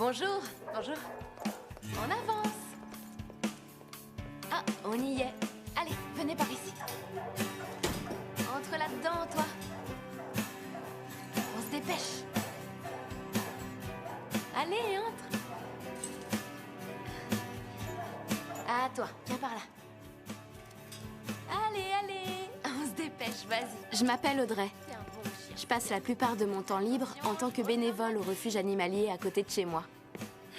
Bonjour, bonjour. On avance. Ah, on y est. Allez, venez par ici. Entre là-dedans, toi. On se dépêche. Allez, entre. À toi, viens par là. Allez, allez. On se dépêche, vas-y. Je m'appelle Audrey. Je passe la plupart de mon temps libre en tant que bénévole au refuge animalier à côté de chez moi.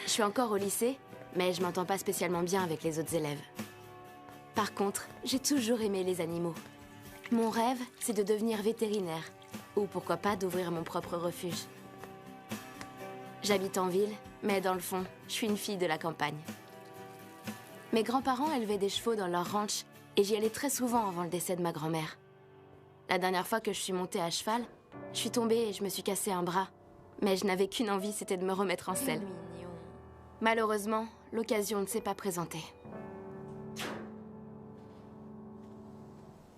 Je suis encore au lycée, mais je m'entends pas spécialement bien avec les autres élèves. Par contre, j'ai toujours aimé les animaux. Mon rêve, c'est de devenir vétérinaire, ou pourquoi pas d'ouvrir mon propre refuge. J'habite en ville, mais dans le fond, je suis une fille de la campagne. Mes grands-parents élevaient des chevaux dans leur ranch, et j'y allais très souvent avant le décès de ma grand-mère. La dernière fois que je suis montée à cheval, je suis tombée et je me suis cassé un bras. Mais je n'avais qu'une envie, c'était de me remettre en selle. Malheureusement, l'occasion ne s'est pas présentée.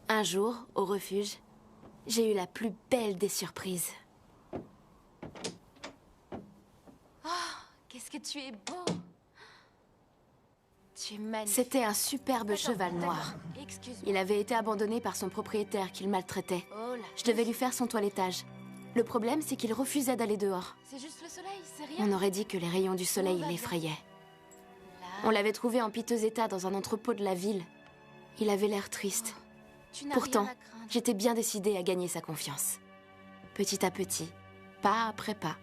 Un jour, au refuge, j'ai eu la plus belle des surprises. Oh, qu'est-ce que tu es beau! Tu es magnifique. C'était un superbe cheval noir. Il avait été abandonné par son propriétaire qui le maltraitait. Je devais lui faire son toilettage. Le problème, c'est qu'il refusait d'aller dehors. C'est juste le soleil, c'est rien. On aurait dit que les rayons du soleil l'effrayaient. On l'avait trouvé en piteux état dans un entrepôt de la ville. Il avait l'air triste. Pourtant, j'étais bien décidée à gagner sa confiance. Petit à petit, pas après pas.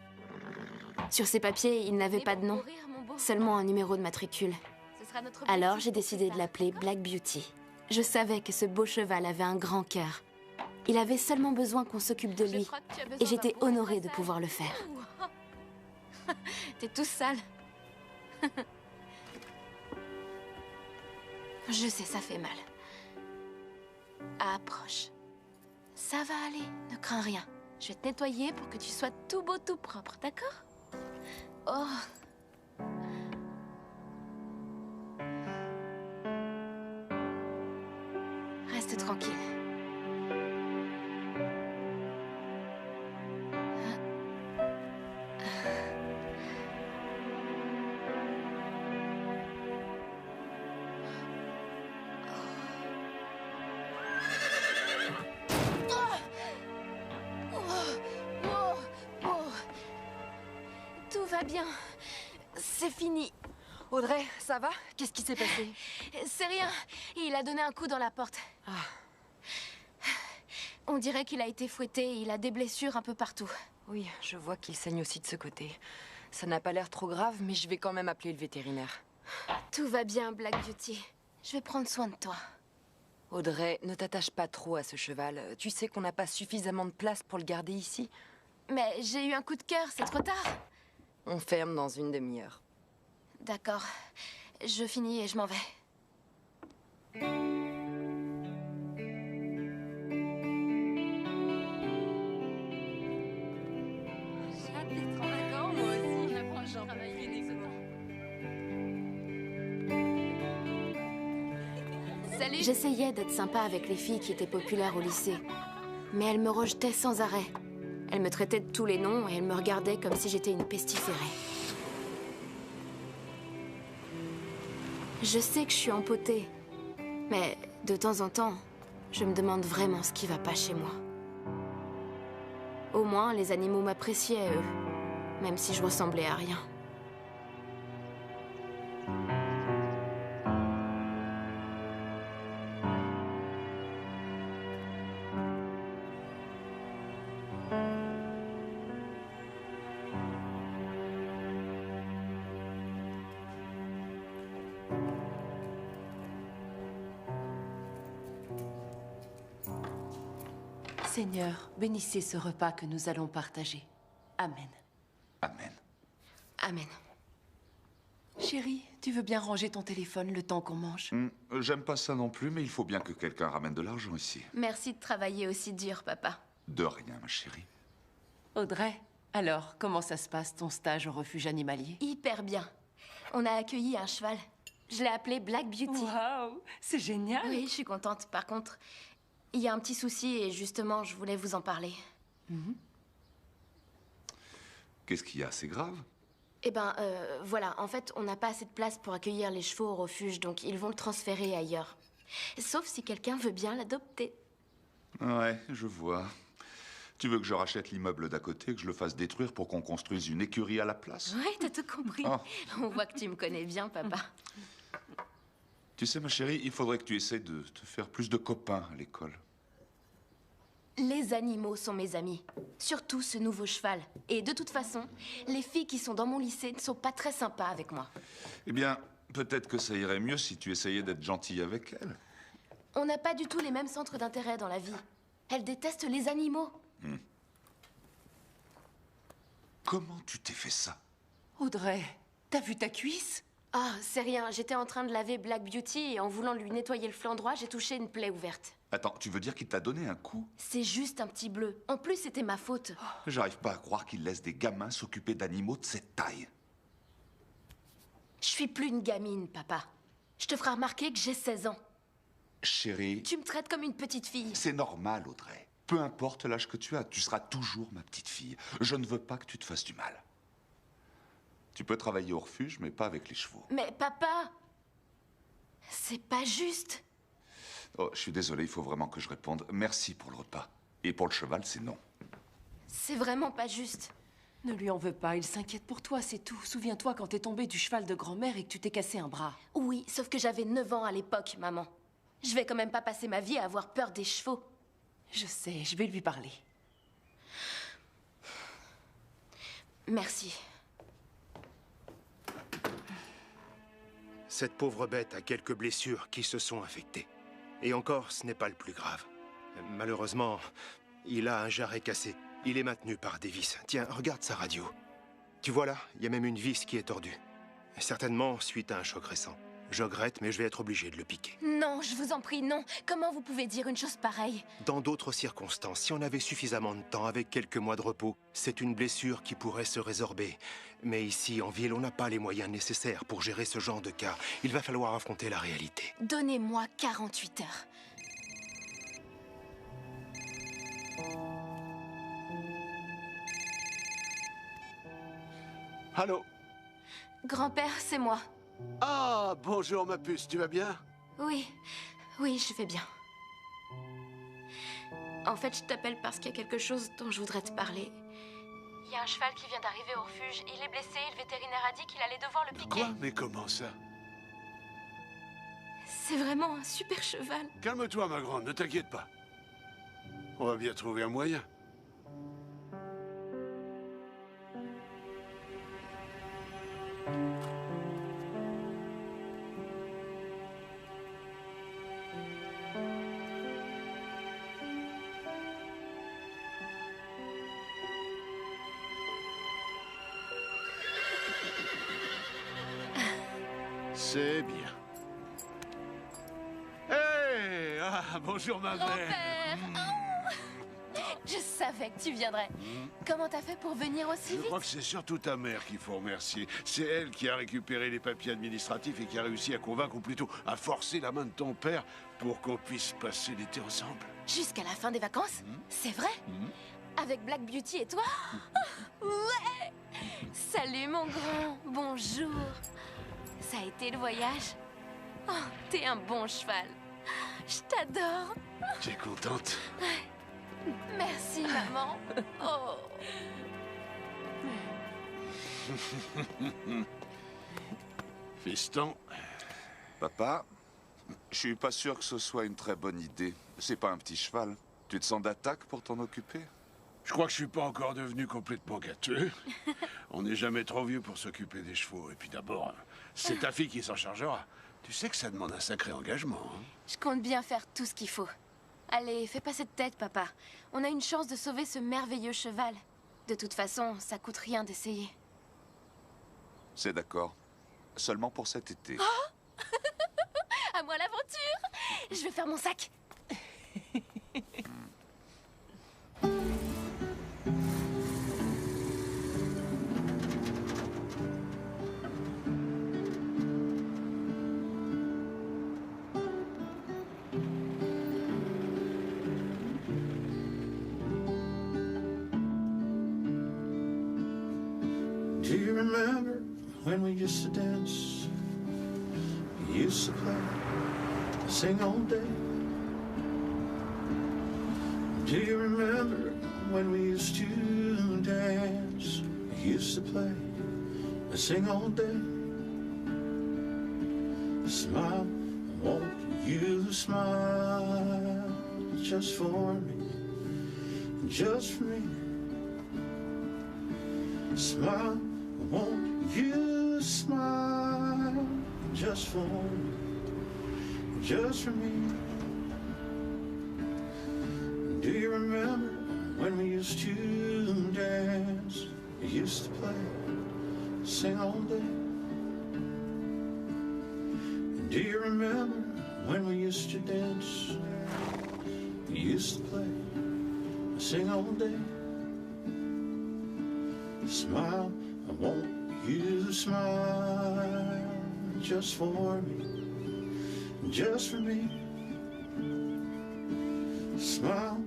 Sur ses papiers, il n'avait pas de nom, seulement un numéro de matricule. Alors j'ai décidé de l'appeler Black Beauty. Je savais que ce beau cheval avait un grand cœur. Il avait seulement besoin qu'on s'occupe de lui. Et j'étais honorée de pouvoir le faire. T'es tout sale. Je sais, ça fait mal. Approche. Ça va aller, ne crains rien. Je vais te nettoyer pour que tu sois tout beau, tout propre, d'accord? Oh. Reste tranquille. Tout va bien. C'est fini. Audrey, ça va? Qu'est-ce qui s'est passé? C'est rien. Il a donné un coup dans la porte. Ah. On dirait qu'il a été fouetté et il a des blessures un peu partout. Oui, je vois qu'il saigne aussi de ce côté. Ça n'a pas l'air trop grave, mais je vais quand même appeler le vétérinaire. Tout va bien, Black Beauty. Je vais prendre soin de toi. Audrey, ne t'attache pas trop à ce cheval. Tu sais qu'on n'a pas suffisamment de place pour le garder ici. Mais j'ai eu un coup de cœur, c'est trop tard. On ferme dans une demi-heure. D'accord. Je finis et je m'en vais. J'ai hâte d'être en vacances. Moi aussi, j'apprends le travail. Salut. J'essayais d'être sympa avec les filles qui étaient populaires au lycée. Mais elles me rejetaient sans arrêt. Elles me traitaient de tous les noms et elles me regardaient comme si j'étais une pestiférée. Je sais que je suis empotée, mais de temps en temps, je me demande vraiment ce qui va pas chez moi. Au moins, les animaux m'appréciaient, eux, même si je ressemblais à rien. Seigneur, bénissez ce repas que nous allons partager. Amen. Amen. Amen. Chérie, tu veux bien ranger ton téléphone le temps qu'on mange? J'aime pas ça non plus, mais il faut bien que quelqu'un ramène de l'argent ici. Merci de travailler aussi dur, papa. De rien, ma chérie. Audrey, alors, comment ça se passe ton stage au refuge animalier? Hyper bien. On a accueilli un cheval. Je l'ai appelé Black Beauty. Waouh, c'est génial. Oui, je suis contente. Par contre, il y a un petit souci et justement, je voulais vous en parler. Qu'est-ce qu'il y a? C'est grave? Eh ben, voilà. En fait, on n'a pas assez de place pour accueillir les chevaux au refuge, donc ils vont le transférer ailleurs. Sauf si quelqu'un veut bien l'adopter. Ouais, je vois. Tu veux que je rachète l'immeuble d'à côté, que je le fasse détruire pour qu'on construise une écurie à la place? Ouais, t'as tout compris. Oh. On voit que tu me connais bien, papa. Tu sais, ma chérie, il faudrait que tu essaies de te faire plus de copains à l'école. Les animaux sont mes amis. Surtout ce nouveau cheval. Et de toute façon, les filles qui sont dans mon lycée ne sont pas très sympas avec moi. Eh bien, peut-être que ça irait mieux si tu essayais d'être gentille avec elle. On n'a pas du tout les mêmes centres d'intérêt dans la vie. Elle déteste les animaux. Comment tu t'es fait ça? Audrey, t'as vu ta cuisse? Ah, c'est rien. J'étais en train de laver Black Beauty et en voulant lui nettoyer le flanc droit, j'ai touché une plaie ouverte. Attends, tu veux dire qu'il t'a donné un coup? C'est juste un petit bleu. En plus, c'était ma faute. J'arrive pas à croire qu'il laisse des gamins s'occuper d'animaux de cette taille. Je suis plus une gamine, papa. Je te ferai remarquer que j'ai 16 ans. Chérie, Tu me traites comme une petite fille. c'est normal, Audrey. Peu importe l'âge que tu as, tu seras toujours ma petite fille. Je ne veux pas que tu te fasses du mal. Tu peux travailler au refuge, mais pas avec les chevaux. Mais papa, c'est pas juste. Oh, je suis désolé, il faut vraiment que je réponde. Merci pour le repas. Et pour le cheval, c'est non. C'est vraiment pas juste. Ne lui en veux pas, il s'inquiète pour toi, c'est tout. Souviens-toi quand t'es tombée du cheval de grand-mère et que tu t'es cassé un bras. Oui, sauf que j'avais 9 ans à l'époque, maman. Je vais quand même pas passer ma vie à avoir peur des chevaux. Je sais, je vais lui parler. Merci. Cette pauvre bête a quelques blessures qui se sont infectées. Et encore, ce n'est pas le plus grave. Malheureusement, il a un jarret cassé. Il est maintenu par des vis. Tiens, regarde sa radio. Tu vois là, il y a même une vis qui est tordue. Certainement suite à un choc récent. Je regrette, mais je vais être obligé de le piquer. Non, je vous en prie, non. Comment vous pouvez dire une chose pareille? Dans d'autres circonstances, si on avait suffisamment de temps avec quelques mois de repos, c'est une blessure qui pourrait se résorber. Mais ici, en ville, on n'a pas les moyens nécessaires pour gérer ce genre de cas. Il va falloir affronter la réalité. Donnez-moi 48 heures. Allô? Grand-père, c'est moi. Ah, bonjour ma puce, tu vas bien? Oui, oui, je vais bien. En fait, je t'appelle parce qu'il y a quelque chose dont je voudrais te parler. Il y a un cheval qui vient d'arriver au refuge. Il est blessé et le vétérinaire a dit qu'il allait devoir le piquer. Quoi? Mais comment ça? C'est vraiment un super cheval. Calme-toi ma grande, ne t'inquiète pas. On va bien trouver un moyen. C'est bien. Hé! Ah, bonjour ma mère. Grand-père! Oh, je savais que tu viendrais. Comment t'as fait pour venir aussi Je vite? crois que c'est surtout ta mère qu'il faut remercier. C'est elle qui a récupéré les papiers administratifs et qui a réussi à convaincre, ou plutôt à forcer la main de ton père pour qu'on puisse passer l'été ensemble. Jusqu'à la fin des vacances? C'est vrai? Avec Black Beauty et toi? Ouais! Salut mon grand, bonjour. Ça a été le voyage? Oh, t'es un bon cheval. Je t'adore. Tu es contente? Merci maman. Oh. Fiston, Papa, je suis pas sûr que ce soit une très bonne idée. C'est pas un petit cheval. Tu te sens d'attaque pour t'en occuper? je crois que je suis pas encore devenu complètement gâteux. On n'est jamais trop vieux pour s'occuper des chevaux. Et puis d'abord, c'est ta fille qui s'en chargera. Tu sais que ça demande un sacré engagement, hein? Je compte bien faire tout ce qu'il faut. Allez, fais pas cette tête, papa. On a une chance de sauver ce merveilleux cheval. De toute façon, ça coûte rien d'essayer. C'est d'accord. Seulement pour cet été. À moi l'aventure! Je vais faire mon sac. Do you remember when we used to dance? We used to play, sing all day. Do you remember when we used to dance? We used to play, sing all day. Smile, won't you smile just for me, just for me? Smile, won't you smile just for me, just for me? Do you remember when we used to dance? We used to play, sing all day. Do you remember when we used to dance? We used to play, sing all day. Smile, won't you smile just for me, just for me? Smile,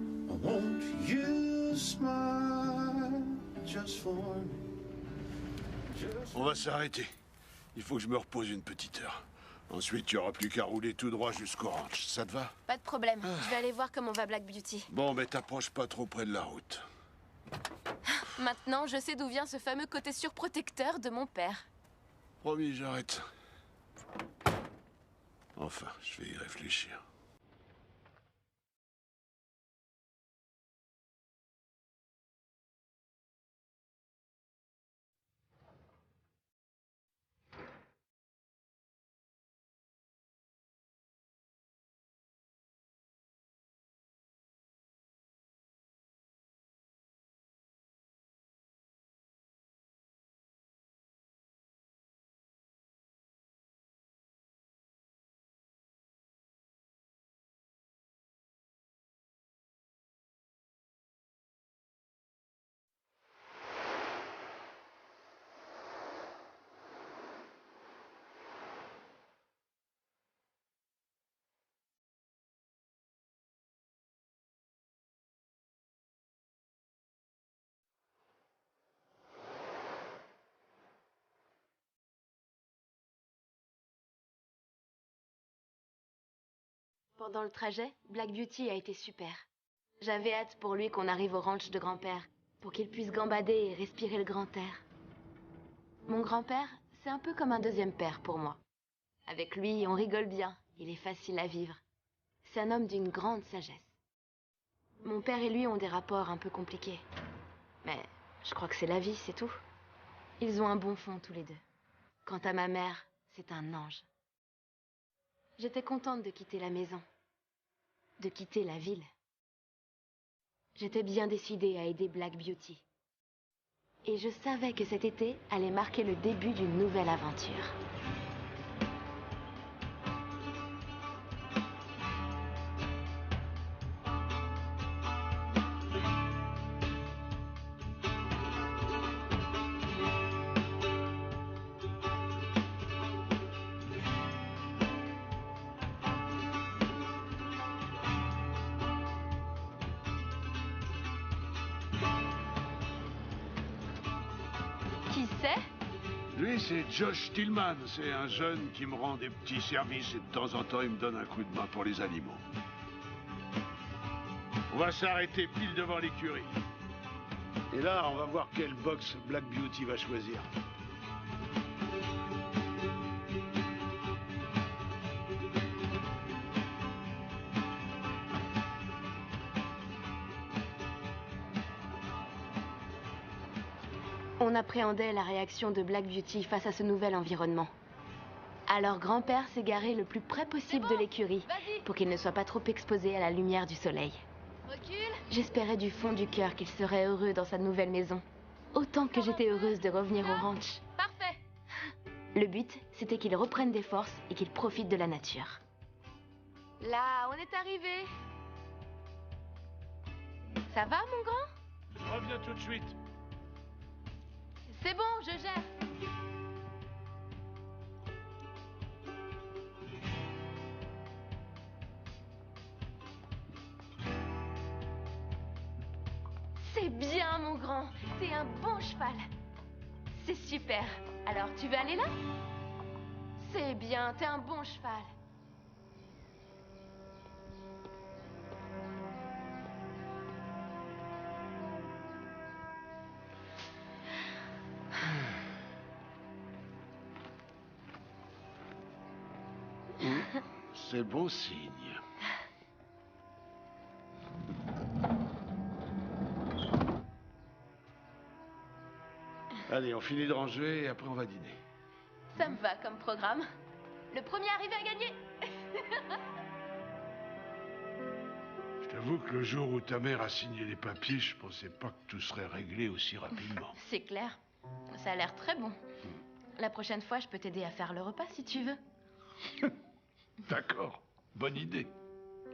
won't you smile just for me? On va s'arrêter. Il faut que je me repose une petite heure. Ensuite, tu n'auras plus qu'à rouler tout droit jusqu'au ranch. Ça te va? Pas de problème. Je vais aller voir comment va Black Beauty. Bon, mais t'approches pas trop près de la route. Maintenant, je sais d'où vient ce fameux côté surprotecteur de mon père. Promis, j'arrête. Enfin, je vais y réfléchir. Pendant le trajet, Black Beauty a été super. J'avais hâte pour lui qu'on arrive au ranch de grand-père, pour qu'il puisse gambader et respirer le grand air. Mon grand-père, c'est un peu comme un deuxième père pour moi. Avec lui, on rigole bien, il est facile à vivre. C'est un homme d'une grande sagesse. Mon père et lui ont des rapports un peu compliqués. Mais je crois que c'est la vie, c'est tout. Ils ont un bon fond tous les deux. Quant à ma mère, c'est un ange. J'étais contente de quitter la maison, de quitter la ville. J'étais bien décidée à aider Black Beauty. Et je savais que cet été allait marquer le début d'une nouvelle aventure. Qui c'est? Lui, c'est Josh Tillman. C'est un jeune qui me rend des petits services et de temps en temps, il me donne un coup de main pour les animaux. On va s'arrêter pile devant l'écurie. Et là, on va voir quelle box Black Beauty va choisir. On appréhendait la réaction de Black Beauty face à ce nouvel environnement. Alors grand-père s'est garé le plus près possible de l'écurie pour qu'il ne soit pas trop exposé à la lumière du soleil. J'espérais du fond du cœur qu'il serait heureux dans sa nouvelle maison, autant que j'étais heureuse de revenir au ranch. Parfait. Le but, c'était qu'il reprenne des forces et qu'il profite de la nature. Là, on est arrivé. Ça va, mon grand? Je reviens tout de suite. C'est bon, je gère. C'est bien, mon grand. T'es un bon cheval. C'est super. Alors, tu veux aller là? C'est bien, t'es un bon cheval. C'est bon signe. Allez, on finit de ranger et après on va dîner. Ça me va comme programme. Le premier arrivé à gagner. Je t'avoue que le jour où ta mère a signé les papiers, je pensais pas que tout serait réglé aussi rapidement. C'est clair. Ça a l'air très bon. La prochaine fois, je peux t'aider à faire le repas si tu veux. D'accord, bonne idée.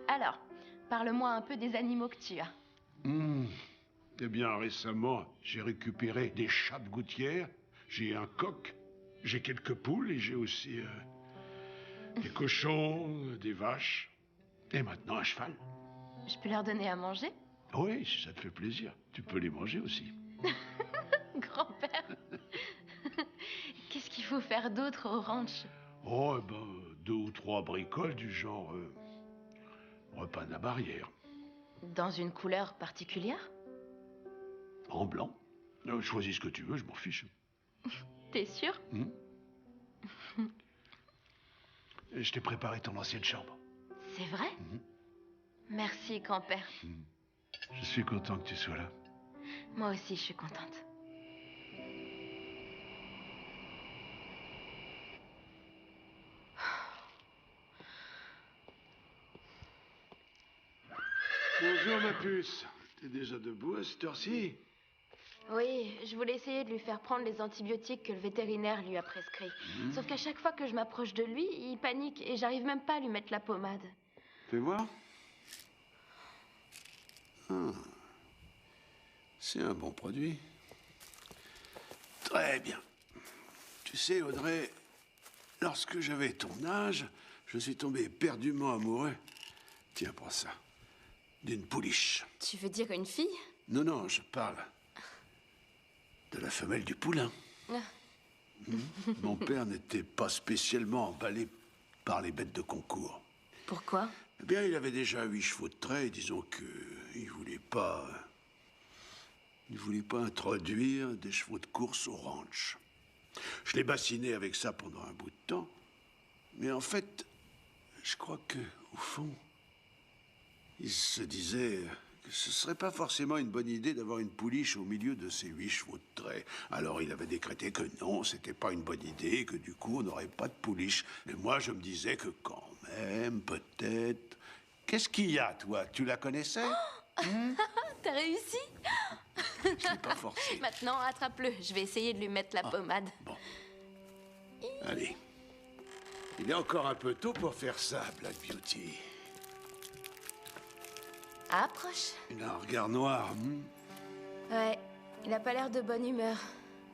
Alors, parle-moi un peu des animaux que tu as. Eh bien, récemment, j'ai récupéré des chats de gouttière, j'ai un coq, j'ai quelques poules et j'ai aussi des cochons, des vaches, et maintenant un cheval. Je peux leur donner à manger? Oui, si ça te fait plaisir, tu peux les manger aussi. Grand-père. Qu'est-ce qu'il faut faire d'autre au ranch? Oh, eh ben, 2 ou 3 bricoles du genre repas de la barrière. Dans une couleur particulière? En blanc. Choisis ce que tu veux, je m'en fiche. T'es sûr? Et je t'ai préparé ton ancienne chambre. C'est vrai? Merci, grand-père. Je suis content que tu sois là. Moi aussi, je suis contente. Bonjour ma puce. T'es déjà debout à cette heure-ci? Oui, je voulais essayer de lui faire prendre les antibiotiques que le vétérinaire lui a prescrits. Sauf qu'à chaque fois que je m'approche de lui, il panique et j'arrive même pas à lui mettre la pommade. Fais voir. Ah. C'est un bon produit. Très bien. Tu sais, Audrey, lorsque j'avais ton âge, je suis tombé éperdument amoureux. Tiens, prends ça. D'une pouliche. Tu veux dire une fille? Non, non, je parle de la femelle du poulain. Mon père n'était pas spécialement emballé par les bêtes de concours. Pourquoi? Eh bien, il avait déjà 8 chevaux de trait, et disons que il voulait pas introduire des chevaux de course au ranch. Je l'ai bassiné avec ça pendant un bout de temps, mais en fait, je crois que, au fond, il se disait que ce serait pas forcément une bonne idée d'avoir une pouliche au milieu de ses 8 chevaux de trait. Alors il avait décrété que non, c'était pas une bonne idée, que du coup on n'aurait pas de pouliche. Mais moi je me disais que quand même, peut-être... Qu'est-ce qu'il y a, toi? Tu la connaissais? T'as réussi? Je l'ai pas forcé. Maintenant, attrape-le. Je vais essayer de lui mettre la pommade. Bon. Allez. Il est encore un peu tôt pour faire ça, Black Beauty. Approche. Il a un regard noir. Ouais, il a pas l'air de bonne humeur.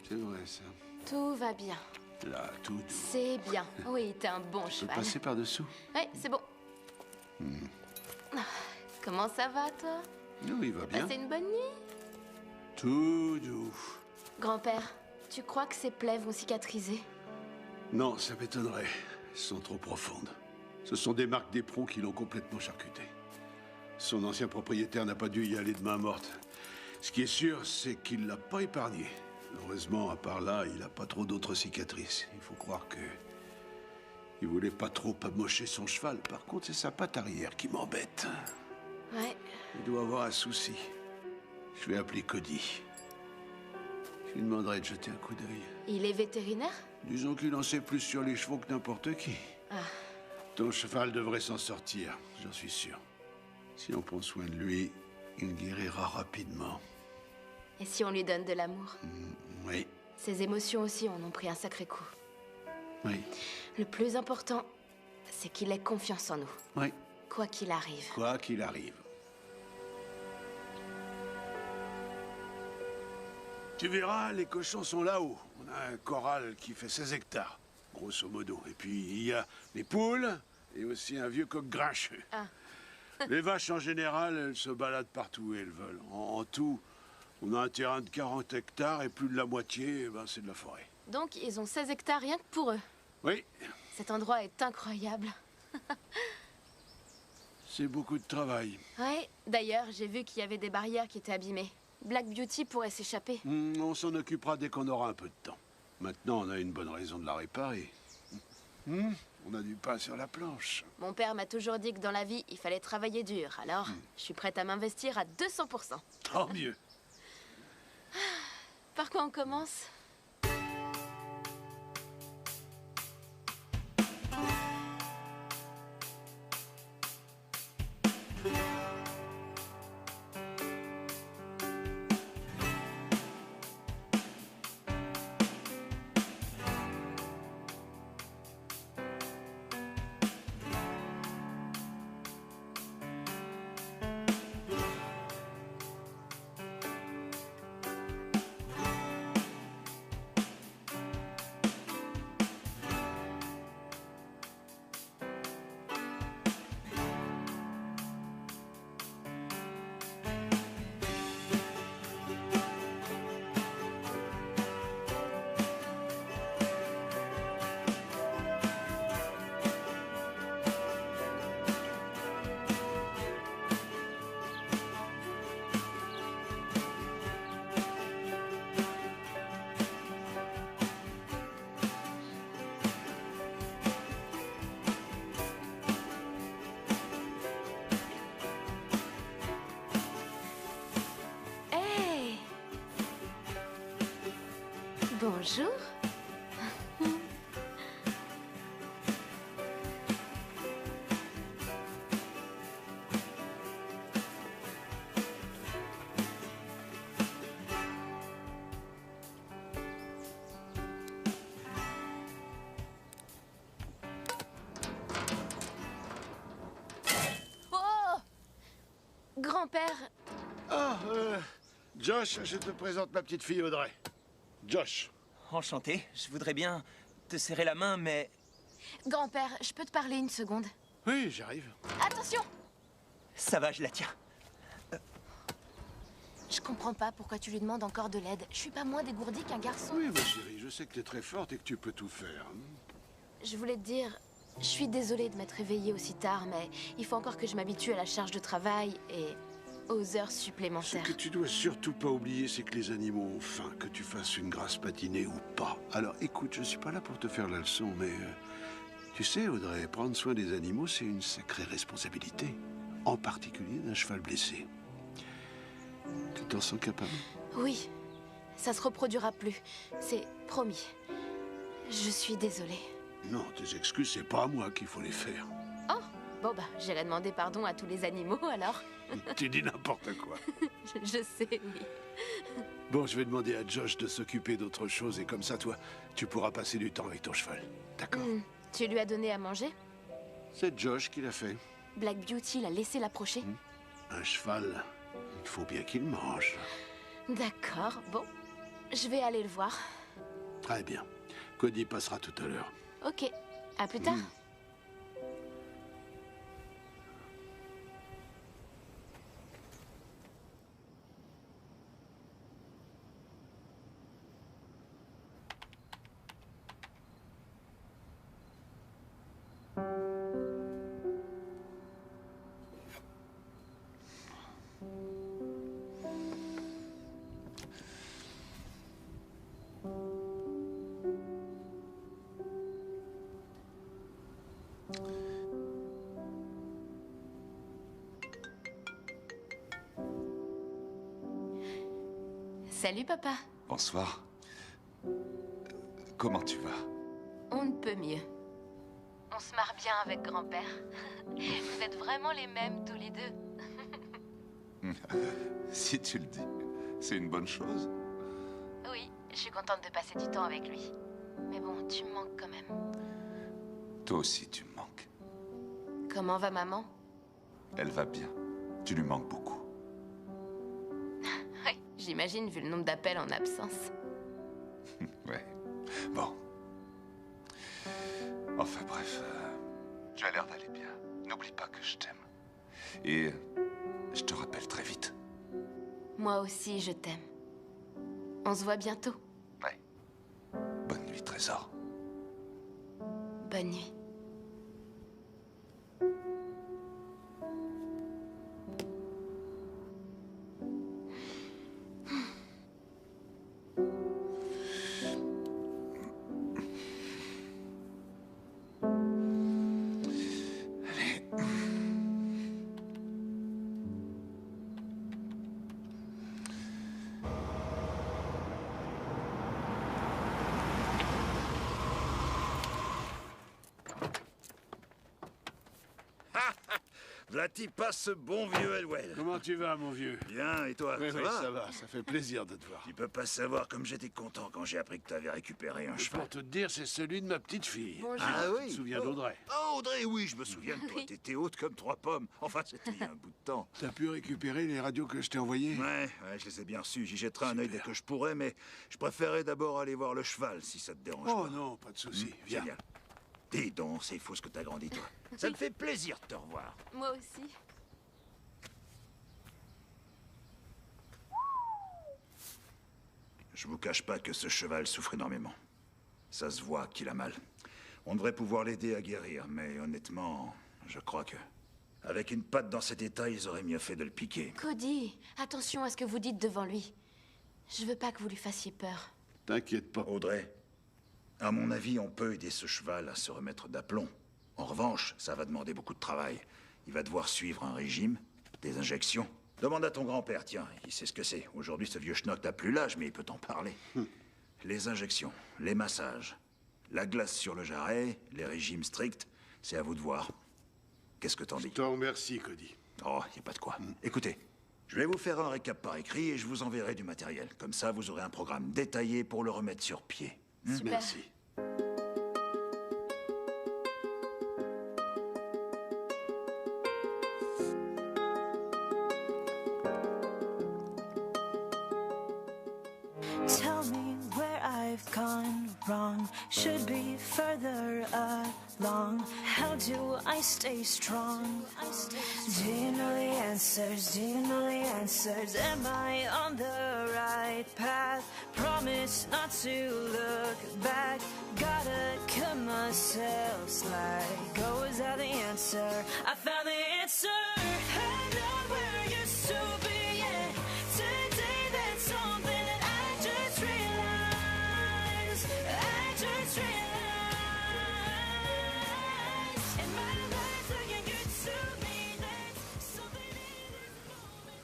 C'est vrai, ça. Tout va bien. Là, tout doux. C'est bien. Oui, t'es un bon Je peux cheval. passer par-dessous? Ouais, c'est bon. Comment ça va, toi? Non, il va bien. Passé une bonne nuit? Tout doux. Grand-père, tu crois que ses plaies vont cicatriser? Non, ça m'étonnerait. Elles sont trop profondes. Ce sont des marques d'éperon qui l'ont complètement charcuté. Son ancien propriétaire n'a pas dû y aller de main morte. Ce qui est sûr, c'est qu'il l'a pas épargné. Heureusement, à part là, il n'a pas trop d'autres cicatrices. Il faut croire que... il voulait pas trop amocher son cheval. Par contre, c'est sa patte arrière qui m'embête. Ouais. Il doit avoir un souci. Je vais appeler Cody. Je lui demanderai de jeter un coup d'œil. Il est vétérinaire? Disons qu'il en sait plus sur les chevaux que n'importe qui. Ah. Ton cheval devrait s'en sortir, j'en suis sûr. Si on prend soin de lui, il guérira rapidement. Et si on lui donne de l'amour? Oui, Ses émotions aussi en ont pris un sacré coup. oui, Le plus important, c'est qu'il ait confiance en nous. oui. Quoi qu'il arrive. Quoi qu'il arrive. Tu verras, les cochons sont là-haut. On a un corral qui fait 16 hectares, grosso modo. Et puis, il y a les poules et aussi un vieux coq grincheux. Ah. Les vaches, en général, elles se baladent partout où elles veulent. En tout, On a un terrain de 40 hectares et plus de la moitié, c'est de la forêt. Donc, ils ont 16 hectares rien que pour eux. Oui, Cet endroit est incroyable. c'est beaucoup de travail. Ouais, d'ailleurs, j'ai vu qu'il y avait des barrières qui étaient abîmées. Black Beauty pourrait s'échapper. On s'en occupera dès qu'on aura un peu de temps. Maintenant, on a une bonne raison de la réparer. On a du pain sur la planche. Mon père m'a toujours dit que dans la vie, il fallait travailler dur. Alors, je suis prête à m'investir à 200%. Tant mieux. Par quoi on commence? Hey! Bonjour. Oh! Grand-père, Ah, Josh, je te présente ma petite fille Audrey. Josh. Enchanté, je voudrais bien te serrer la main, mais... grand-père, je peux te parler une seconde? Oui, j'arrive. Attention! Ça va, je la tiens. Je comprends pas pourquoi tu lui demandes encore de l'aide. Je suis pas moins dégourdie qu'un garçon. Oui, ma chérie, je sais que t'es très forte et que tu peux tout faire. Je voulais te dire, je suis désolée de m'être réveillée aussi tard, mais il faut encore que je m'habitue à la charge de travail et aux heures Ce supplémentaires. que tu dois surtout pas oublier, c'est que les animaux ont faim, que tu fasses une grasse patinée ou pas. Alors écoute, je suis pas là pour te faire la leçon, mais tu sais, Audrey, prendre soin des animaux, c'est une sacrée responsabilité. En particulier d'un cheval blessé. Tu t'en sens capable? Oui, ça se reproduira plus. C'est promis. Je suis désolée. Non, tes excuses, c'est pas à moi qu'il faut les faire. Oh, bon bah, j'irai demander pardon à tous les animaux alors. Tu dis n'importe quoi. Je sais, oui. Bon, je vais demander à Josh de s'occuper d'autre chose et comme ça, toi, tu pourras passer du temps avec ton cheval. D'accord? Tu lui as donné à manger? C'est Josh qui l'a fait. Black Beauty l'a laissé l'approcher? Un cheval, il faut bien qu'il mange. D'accord, bon. Je vais aller le voir. Très bien. Cody passera tout à l'heure. Ok, à plus tard. Salut, papa. Bonsoir. Comment tu vas? On ne peut mieux. On se marre bien avec grand-père. Vous êtes vraiment les mêmes tous les deux. Si tu le dis, c'est une bonne chose. Oui, je suis contente de passer du temps avec lui. Mais bon, tu me manques quand même. Toi aussi, tu me manques. Comment va maman? Elle va bien. Tu lui manques beaucoup. Oui, j'imagine vu le nombre d'appels en absence. Ouais. Bon. Enfin bref, tu as l'air d'aller bien. N'oublie pas que je t'aime. Et je te rappelle très vite. Moi aussi, je t'aime. On se voit bientôt. Ouais. Bonne nuit, Trésor. Bonne nuit. Vlati passe ce bon vieux Elwell. Comment tu vas, mon vieux? Bien, et toi? Oui, ça oui, va? ça va. Ça fait plaisir de te voir. Tu peux pas savoir comme j'étais content quand j'ai appris que t'avais récupéré un cheval. Pour te dire, c'est celui de ma petite fille. Bonjour. Ah oui? Tu te souviens d'Audrey? Oh, Audrey, oui, je me souviens de toi. Oui. T'étais haute comme 3 pommes. Enfin, c'était il y a un bout de temps. T'as pu récupérer les radios que je t'ai envoyées? Ouais, je les ai bien reçus. J'y jetterai un œil dès Super. que je pourrai, mais je préférais d'abord aller voir le cheval, si ça te dérange Oh pas. non, pas de souci. Viens. Génial. Dis donc, c'est fou ce que t'as grandi, toi. Ça me fait plaisir de te revoir. Moi aussi. Je vous cache pas que ce cheval souffre énormément. Ça se voit qu'il a mal. On devrait pouvoir l'aider à guérir, mais honnêtement, je crois que... Avec une patte dans cet état, ils auraient mieux fait de le piquer. Cody, attention à ce que vous dites devant lui. Je veux pas que vous lui fassiez peur. T'inquiète pas. Audrey, à mon avis, on peut aider ce cheval à se remettre d'aplomb. En revanche, ça va demander beaucoup de travail. Il va devoir suivre un régime, des injections. Demande à ton grand-père, tiens, il sait ce que c'est. Aujourd'hui, ce vieux schnock n'a plus l'âge, mais il peut t'en parler. Les injections, les massages, la glace sur le jarret, les régimes stricts, c'est à vous de voir. Qu'est-ce que t'en dis? Je te remercie, Cody. Oh, y a pas de quoi. Écoutez, je vais vous faire un récap par écrit et je vous enverrai du matériel. Comme ça, vous aurez un programme détaillé pour le remettre sur pied. Super. Merci. Tell me where I've gone wrong. Should be further along. How do I stay strong? Do you know the answers? Do you know the answers? Am I on the right path? Promise not to look back. Gotta cut myself slack. Go, is that the answer? I found the answer. I'm not where I used to be. Yeah. Today that's something that I just realized. I just realized. And my life's looking good to me. That's something in this moment.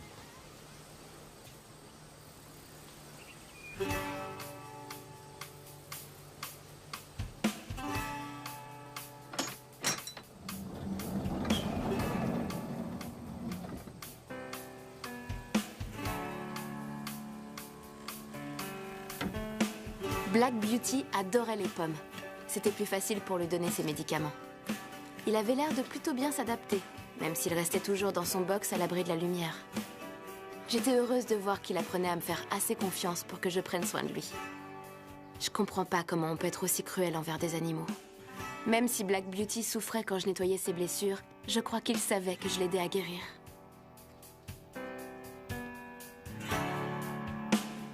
Black Beauty adorait les pommes. C'était plus facile pour lui donner ses médicaments. Il avait l'air de plutôt bien s'adapter, même s'il restait toujours dans son box à l'abri de la lumière. J'étais heureuse de voir qu'il apprenait à me faire assez confiance pour que je prenne soin de lui. Je comprends pas comment on peut être aussi cruel envers des animaux. Même si Black Beauty souffrait quand je nettoyais ses blessures, je crois qu'il savait que je l'aidais à guérir.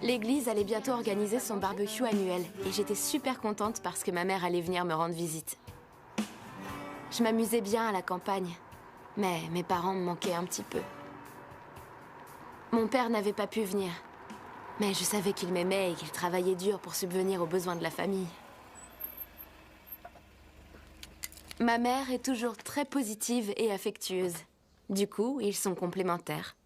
L'église allait bientôt organiser son barbecue annuel et j'étais super contente parce que ma mère allait venir me rendre visite. Je m'amusais bien à la campagne, mais mes parents me manquaient un petit peu. Mon père n'avait pas pu venir, mais je savais qu'il m'aimait et qu'il travaillait dur pour subvenir aux besoins de la famille. Ma mère est toujours très positive et affectueuse. Du coup, ils sont complémentaires.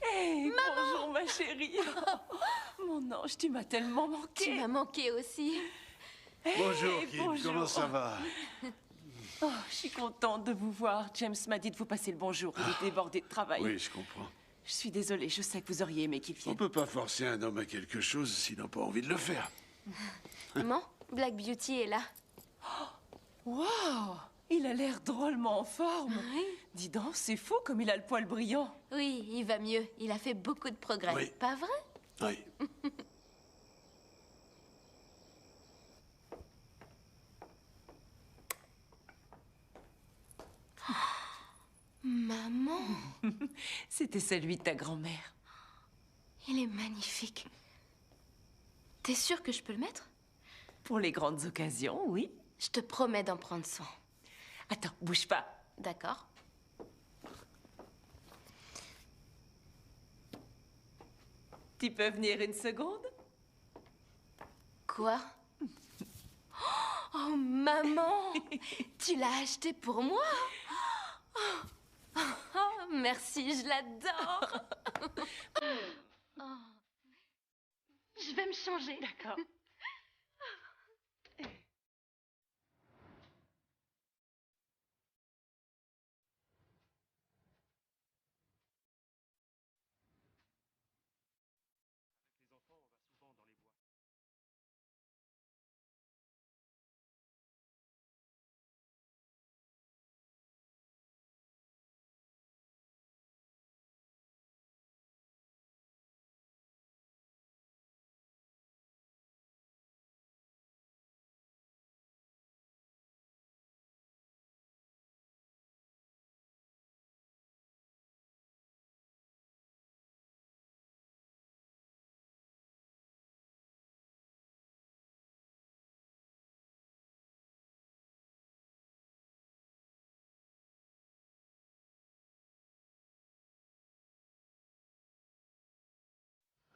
Hey, bonjour ma chérie. Mon ange, tu m'as tellement manqué. Tu m'as manqué aussi. Hey, Bonjour, Kim. bonjour. Comment ça va? Oh, je suis contente de vous voir. James m'a dit de vous passer le bonjour. Il est débordé de travail. Oui, je comprends. Je suis désolée, je sais que vous auriez aimé qu'il On vienne. peut pas forcer un homme à quelque chose s'il n'a pas envie de le faire. Maman, Black Beauty est là. Waouh, il a l'air drôlement en forme. Oui. Dis donc, c'est fou comme il a le poil brillant. Oui, il va mieux. Il a fait beaucoup de progrès. Oui. Pas vrai? Oui. C'était celui de ta grand-mère. Il est magnifique. T'es sûre que je peux le mettre? Pour les grandes occasions, oui. Je te promets d'en prendre soin. Attends, bouge pas. D'accord. Tu peux venir une seconde? Quoi? Oh, maman! Tu l'as acheté pour moi? Oh, merci, je l'adore! Je vais me changer. D'accord.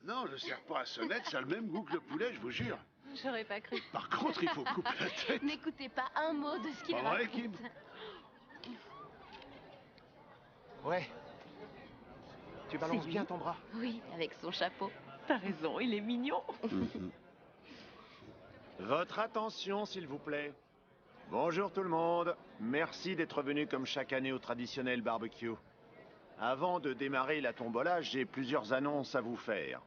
Non, le serpent à sonnette, ça a le même goût que le poulet, je vous jure. J'aurais pas cru. Par contre, il faut couper la tête. N'écoutez pas un mot de ce qu'il Pas vrai, raconte. Kim? Ouais. Tu balances bien ton bras. Oui, avec son chapeau. T'as raison, il est mignon. Votre attention, s'il vous plaît. Bonjour tout le monde. Merci d'être venu comme chaque année au traditionnel barbecue. Avant de démarrer la tombola, j'ai plusieurs annonces à vous faire.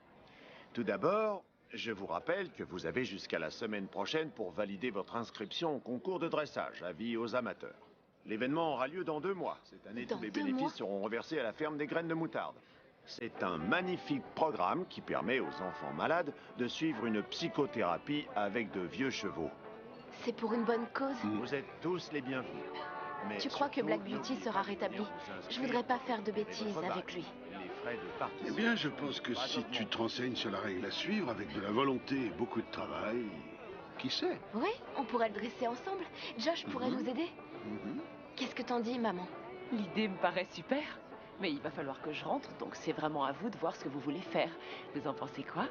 Tout d'abord, je vous rappelle que vous avez jusqu'à la semaine prochaine pour valider votre inscription au concours de dressage, avis aux amateurs. L'événement aura lieu dans 2 mois. Cette année, Dans tous les 2 bénéfices mois seront reversés à la ferme des graines de moutarde. C'est un magnifique programme qui permet aux enfants malades de suivre une psychothérapie avec de vieux chevaux. C'est pour une bonne cause. Vous êtes tous les bienvenus. Mais Tu crois que surtout, Black Beauty n'oubliez sera pas de rétabli? venir vous inscrire Je voudrais pas faire de et bêtises votre avec bac. lui. Les frais de Eh participation. bien, je pense que si tu te renseignes sur la règle à suivre, avec de la volonté et beaucoup de travail, qui sait? Oui, on pourrait le dresser ensemble. Josh pourrait nous aider. Qu'est-ce que t'en dis, maman? L'idée me paraît super. Mais il va falloir que je rentre, donc c'est vraiment à vous de voir ce que vous voulez faire. Vous en pensez quoi?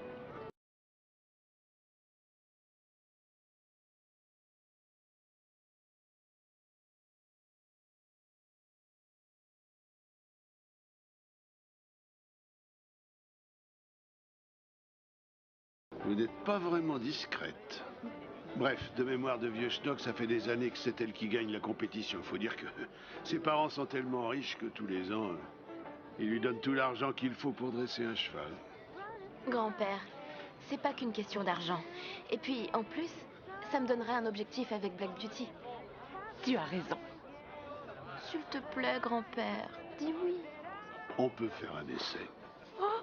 Vous n'êtes pas vraiment discrète. Bref, de mémoire de vieux schnock, ça fait des années que c'est elle qui gagne la compétition. Faut dire que ses parents sont tellement riches que tous les ans, ils lui donnent tout l'argent qu'il faut pour dresser un cheval. Grand-père, c'est pas qu'une question d'argent. Et puis, en plus, ça me donnerait un objectif avec Black Beauty. Tu as raison. S'il te plaît, grand-père, dis oui. On peut faire un essai. Oh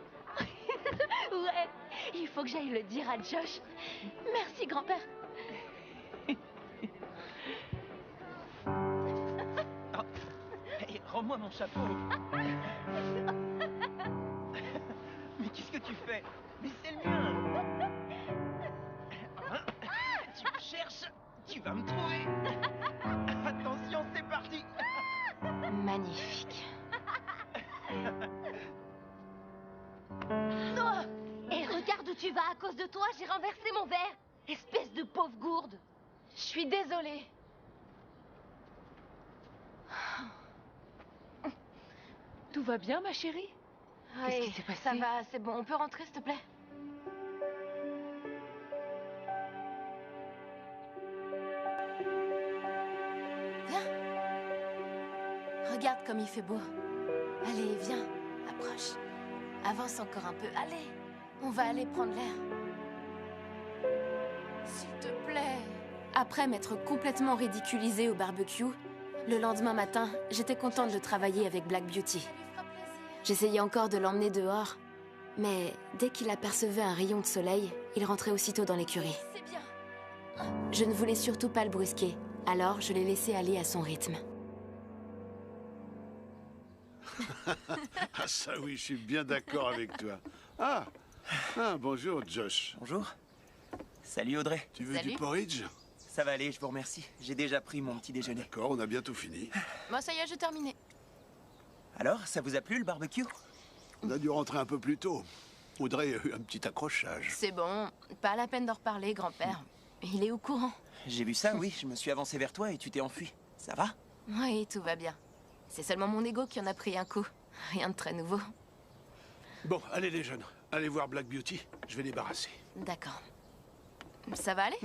ouais, il faut que j'aille le dire à Josh. Merci, grand-père. Hey, rends-moi mon chapeau. Mais qu'est-ce que tu fais? Mais c'est le mien. Hein? Tu me cherches? Tu vas me trouver. Attention, c'est parti. Magnifique. Oh, et regarde où tu vas, à cause de toi, j'ai renversé mon verre. Espèce de pauvre gourde. Je suis désolée. Tout va bien, ma chérie? Qu'est-ce qui s'est passé? Ça va, c'est bon. On peut rentrer, s'il te plaît? Viens. Regarde comme il fait beau. Allez, viens. Approche. Avance encore un peu. Allez. On va aller prendre l'air. S'il te plaît. Après m'être complètement ridiculisée au barbecue, le lendemain matin, j'étais contente de travailler avec Black Beauty. J'essayais encore de l'emmener dehors, mais dès qu'il apercevait un rayon de soleil, il rentrait aussitôt dans l'écurie. Je ne voulais surtout pas le brusquer, alors je l'ai laissé aller à son rythme. Ah ça oui, je suis bien d'accord avec toi. Bonjour Josh. Bonjour. Salut Audrey. Tu veux du porridge? Ça va aller, je vous remercie. J'ai déjà pris mon petit déjeuner. D'accord, on a bientôt fini. Bon, ça y est, j'ai terminé. Alors, ça vous a plu le barbecue? On a dû rentrer un peu plus tôt. Audrey a eu un petit accrochage. C'est bon, pas la peine d'en reparler, grand-père. Il est au courant. J'ai vu ça, oui. Je me suis avancé vers toi et tu t'es enfui. Ça va? Oui, tout va bien. C'est seulement mon ego qui en a pris un coup. Rien de très nouveau. Bon, allez les jeunes, allez voir Black Beauty. Je vais débarrasser. D'accord. Ça va aller?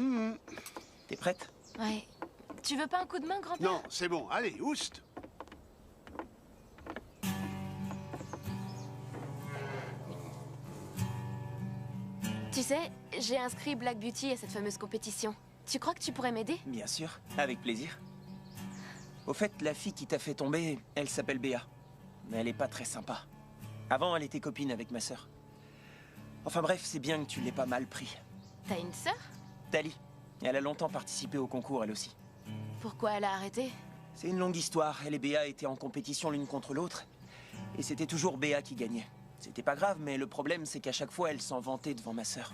T'es prête? Ouais. Tu veux pas un coup de main, grand-père? Non, c'est bon. Allez, oust! Tu sais, j'ai inscrit Black Beauty à cette fameuse compétition. Tu crois que tu pourrais m'aider? Bien sûr, avec plaisir. Au fait, la fille qui t'a fait tomber, elle s'appelle Béa. Mais elle est pas très sympa. Avant, elle était copine avec ma sœur. Enfin bref, c'est bien que tu l'aies pas mal pris. T'as une sœur? Tali. Elle a longtemps participé au concours, elle aussi. Pourquoi elle a arrêté? C'est une longue histoire. Elle et Béa étaient en compétition l'une contre l'autre. Et c'était toujours Béa qui gagnait. C'était pas grave, mais le problème, c'est qu'à chaque fois, elle s'en vantait devant ma sœur.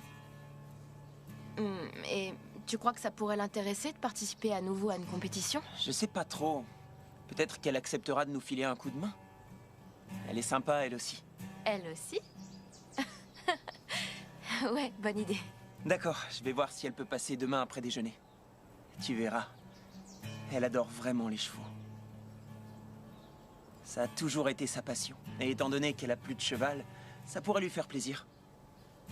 Et tu crois que ça pourrait l'intéresser de participer à nouveau à une compétition? Je sais pas trop. Peut-être qu'elle acceptera de nous filer un coup de main. Elle est sympa, elle aussi. Elle aussi? Ouais, bonne idée. D'accord, je vais voir si elle peut passer demain après déjeuner. Tu verras. Elle adore vraiment les chevaux. Ça a toujours été sa passion. Et étant donné qu'elle a plus de cheval, ça pourrait lui faire plaisir.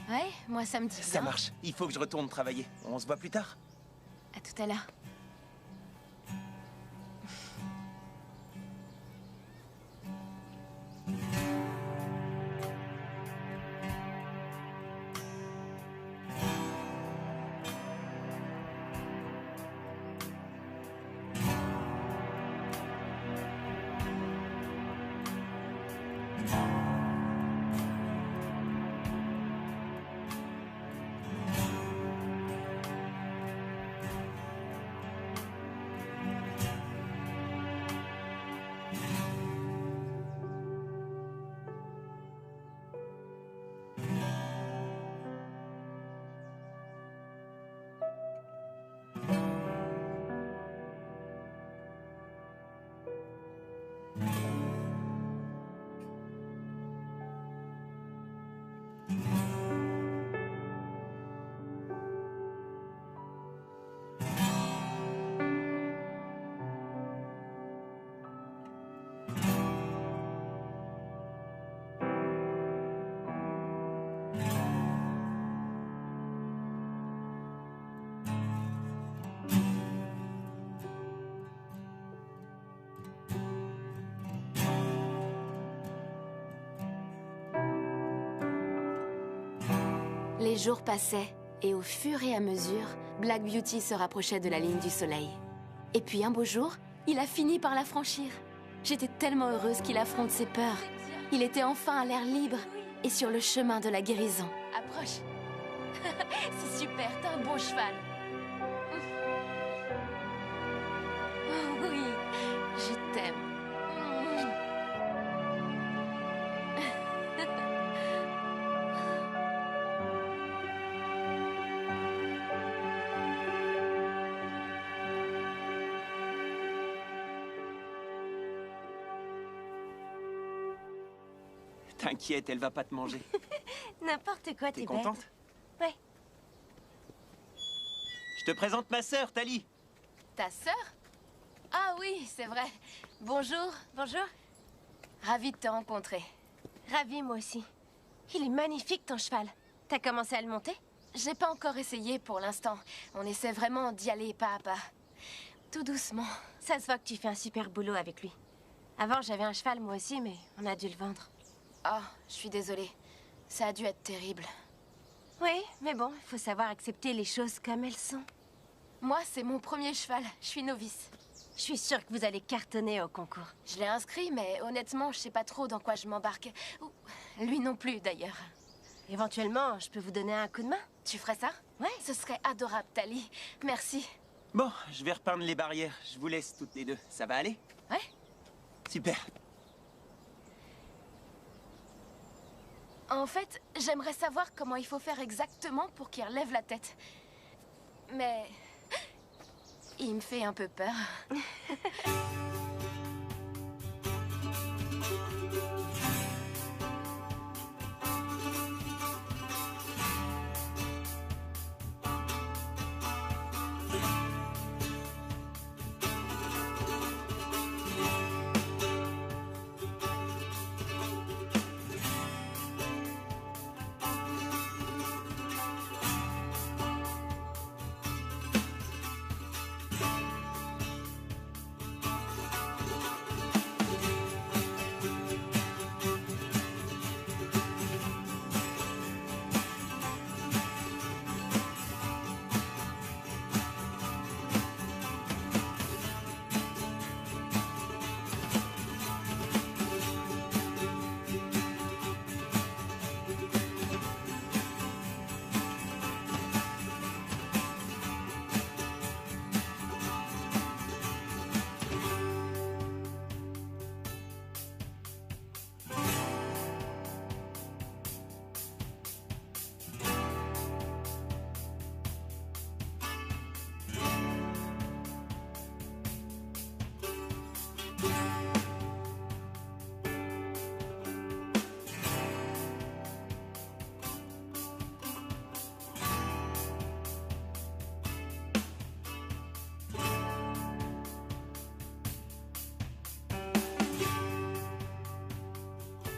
Ouais, moi ça me dit bien. Ça marche. Il faut que je retourne travailler. On se voit plus tard. À tout à l'heure. Les jours passaient, et au fur et à mesure, Black Beauty se rapprochait de la ligne du soleil. Et puis un beau jour, il a fini par la franchir. J'étais tellement heureuse qu'il affronte ses peurs. Il était enfin à l'air libre et sur le chemin de la guérison. Approche. C'est super, t'as un bon cheval. Oh oui, je t'aime. T'inquiète, elle va pas te manger. N'importe quoi, t'es contente? Ouais. Je te présente ma sœur, Tali. Ta sœur? Ah oui, c'est vrai. Bonjour. Bonjour. Ravie de te rencontrer. Ravie, moi aussi. Il est magnifique, ton cheval. T'as commencé à le monter? J'ai pas encore essayé pour l'instant. On essaie vraiment d'y aller pas à pas. Tout doucement. Ça se voit que tu fais un super boulot avec lui. Avant, j'avais un cheval, moi aussi, mais on a dû le vendre. Oh, je suis désolée. Ça a dû être terrible. Oui, mais bon, il faut savoir accepter les choses comme elles sont. Moi, c'est mon premier cheval. Je suis novice. Je suis sûre que vous allez cartonner au concours. Je l'ai inscrit, mais honnêtement, je sais pas trop dans quoi je m'embarque. Lui non plus, d'ailleurs. Éventuellement, je peux vous donner un coup de main. Tu ferais ça? Ouais. Ce serait adorable, Tali. Merci. Bon, je vais repeindre les barrières. Je vous laisse toutes les deux. Ça va aller? Ouais. Super. En fait, j'aimerais savoir comment il faut faire exactement pour qu'il relève la tête. Mais... il me fait un peu peur.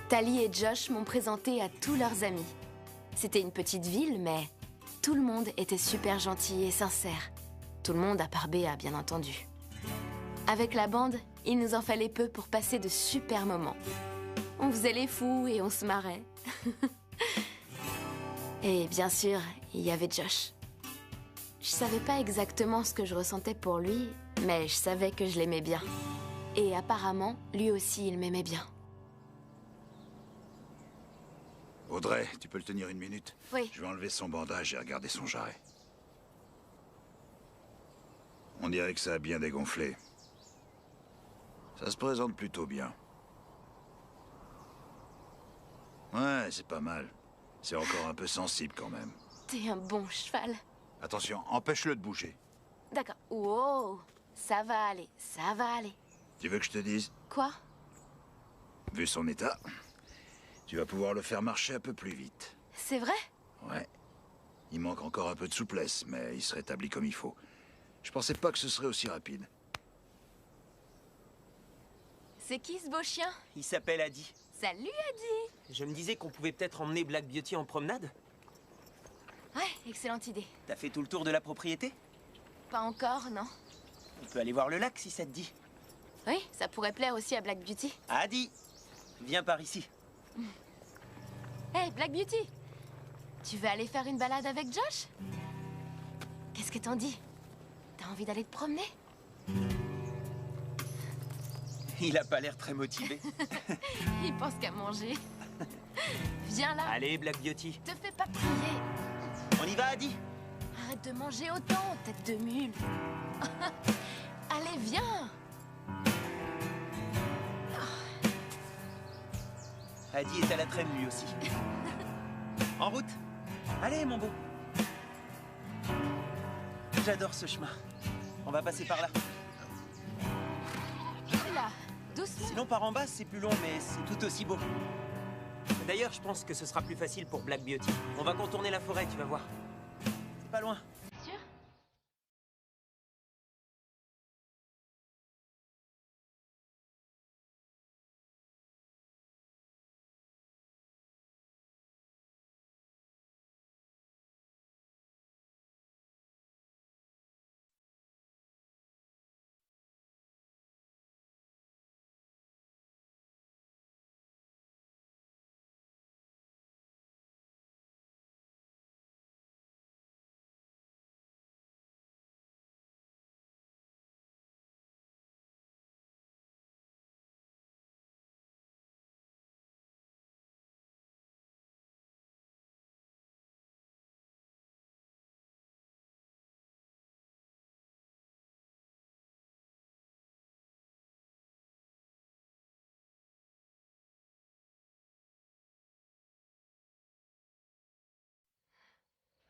Tali et Josh m'ont présenté à tous leurs amis. C'était une petite ville, mais tout le monde était super gentil et sincère. Tout le monde à part Béa, bien entendu. Avec la bande, il nous en fallait peu pour passer de super moments. On faisait les fous et on se marrait. Et bien sûr, il y avait Josh. Je savais pas exactement ce que je ressentais pour lui, mais je savais que je l'aimais bien. Et apparemment, lui aussi, il m'aimait bien. Audrey, tu peux le tenir une minute? Oui. Je vais enlever son bandage et regarder son jarret. On dirait que ça a bien dégonflé. Ça se présente plutôt bien. Ouais, c'est pas mal. C'est encore un peu sensible quand même. T'es un bon cheval. Attention, empêche-le de bouger. D'accord. Wow, ça va aller, ça va aller. Tu veux que je te dise? Quoi? Vu son état, tu vas pouvoir le faire marcher un peu plus vite. C'est vrai? Ouais. Il manque encore un peu de souplesse, mais il se rétablit comme il faut. Je pensais pas que ce serait aussi rapide. C'est qui ce beau chien? Il s'appelle Adi. Salut Adi! Je me disais qu'on pouvait peut-être emmener Black Beauty en promenade. Ouais, excellente idée. T'as fait tout le tour de la propriété? Pas encore, non. On peut aller voir le lac si ça te dit. Oui, ça pourrait plaire aussi à Black Beauty. Adi, viens par ici. Hey, Black Beauty! Tu veux aller faire une balade avec Josh? Qu'est-ce que t'en dis? T'as envie d'aller te promener? Il a pas l'air très motivé. Il pense qu'à manger. Viens là. Allez, Black Beauty. Te fais pas prier. On y va, Adi? Arrête de manger autant, tête de mule. Allez, viens. Adi est à la traîne, lui aussi. En route. Allez, mon beau. J'adore ce chemin. On va passer par là. Là, doucement. Sinon, par en bas, c'est plus long, mais c'est tout aussi beau. D'ailleurs, je pense que ce sera plus facile pour Black Beauty. On va contourner la forêt, tu vas voir. C'est pas loin.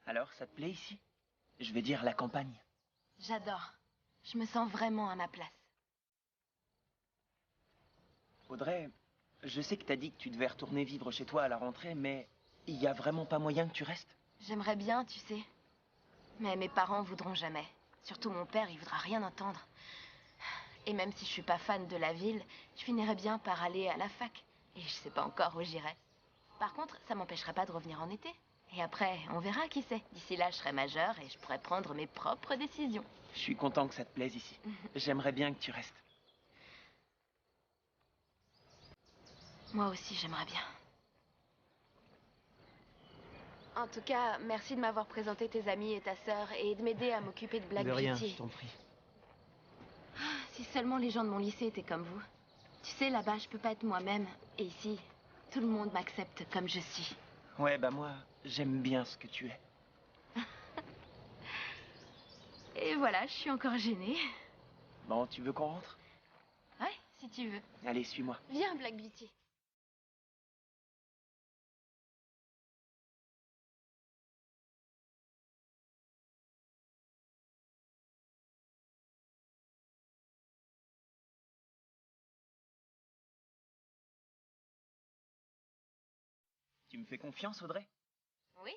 Alors, ça te plaît ici? Je vais dire la campagne. J'adore. Je me sens vraiment à ma place. Audrey, je sais que t'as dit que tu devais retourner vivre chez toi à la rentrée, mais il y a vraiment pas moyen que tu restes? J'aimerais bien, tu sais. Mais mes parents voudront jamais. Surtout mon père, il voudra rien entendre. Et même si je suis pas fan de la ville, je finirai bien par aller à la fac. Et je sais pas encore où j'irai. Par contre, ça m'empêchera pas de revenir en été. Et après, on verra, qui sait. D'ici là, je serai majeure et je pourrai prendre mes propres décisions. Je suis content que ça te plaise ici. J'aimerais bien que tu restes. Moi aussi, j'aimerais bien. En tout cas, merci de m'avoir présenté tes amis et ta sœur et de m'aider à m'occuper de Black De rien, Beauty. je t'en prie. Si seulement les gens de mon lycée étaient comme vous. Tu sais, là-bas, je peux pas être moi-même. Et ici, tout le monde m'accepte comme je suis. Ouais, bah moi, j'aime bien ce que tu es. Et voilà, je suis encore gênée. Bon, tu veux qu'on rentre? Ouais, si tu veux. Allez, suis-moi. Viens, Black Beauty. Tu me fais confiance, Audrey? Oui.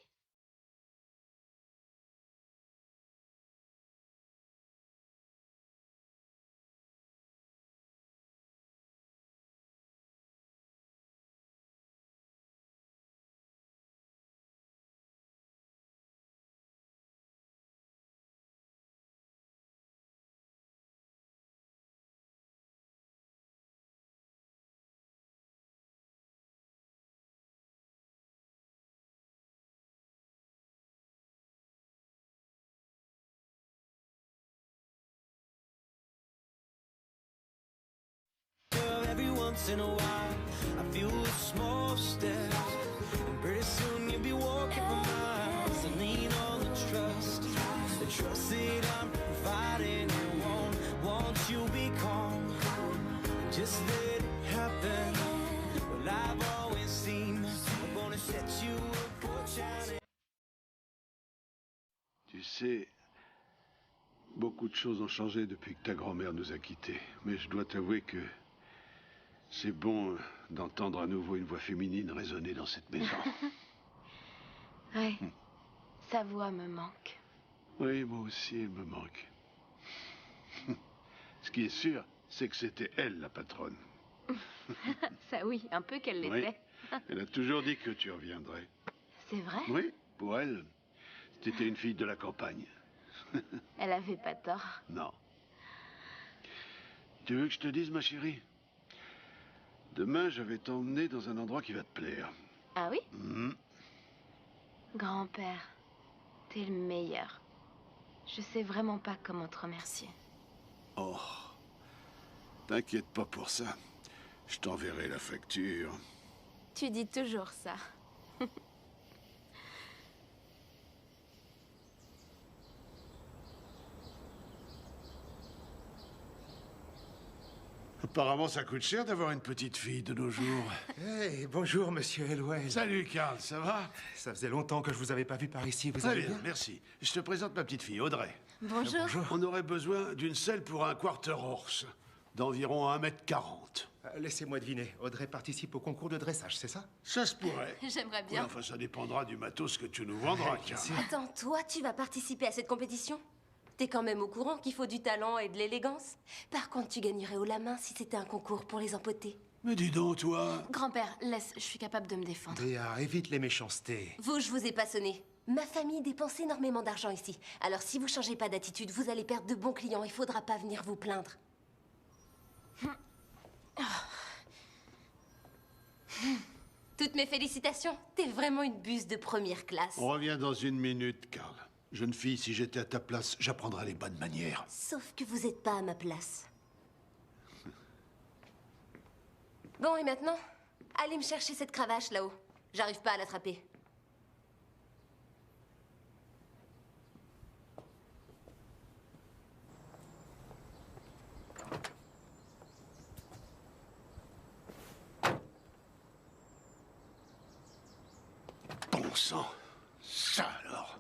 Every once in a while, I feel a small steps, and pretty soon you'll be walking for miles. I need all the trust that I'm providing. And won't you be calm? Just let it happen. Well, I've always seen I'm gonna set you up for China. Tu sais, beaucoup de choses ont changé depuis que ta grand-mère nous a quittés. Mais je dois t'avouer que c'est bon d'entendre à nouveau une voix féminine résonner dans cette maison. Ouais. Sa voix me manque. Oui, moi aussi, elle me manque. Ce qui est sûr, c'est que c'était elle, la patronne. Ça oui, un peu qu'elle Oui. l'était. Elle a toujours dit que tu reviendrais. C'est vrai? Oui, pour elle, c'était une fille de la campagne. Elle avait pas tort. Non. Tu veux que je te dise, ma chérie? Demain, je vais t'emmener dans un endroit qui va te plaire. Ah oui? Mhm. Grand-père, t'es le meilleur. Je sais vraiment pas comment te remercier. Oh, t'inquiète pas pour ça. Je t'enverrai la facture. Tu dis toujours ça. Apparemment, ça coûte cher d'avoir une petite fille de nos jours. Hey, bonjour, monsieur Elway. Salut, Karl, ça va? Ça faisait longtemps que je vous avais pas vu par ici. Vous Très allez bien, bien? merci. Je te présente ma petite fille, Audrey. Bonjour. On aurait besoin d'une selle pour un quarter horse, d'environ 1,40 m. Laissez-moi deviner. Audrey participe au concours de dressage, c'est ça? Ça se pourrait. J'aimerais Oui, bien. enfin, ça dépendra du matos que tu nous vendras, Karl. Attends, toi, tu vas participer à cette compétition? T'es quand même au courant qu'il faut du talent et de l'élégance. Par contre, tu gagnerais haut la main si c'était un concours pour les empoter. Mais dis donc, toi. Grand-père, laisse, je suis capable de me défendre. Béa, évite les méchancetés. Vous, je vous ai pas sonné. Ma famille dépense énormément d'argent ici. Alors si vous changez pas d'attitude, vous allez perdre de bons clients. Il faudra pas venir vous plaindre. Toutes mes félicitations. T'es vraiment une buse de première classe. On revient dans une minute, Karl. Jeune fille, si j'étais à ta place, j'apprendrais les bonnes manières. Sauf que vous êtes pas à ma place. Bon, et maintenant? Allez me chercher cette cravache là-haut. J'arrive pas à l'attraper. Bon sang. Ça alors.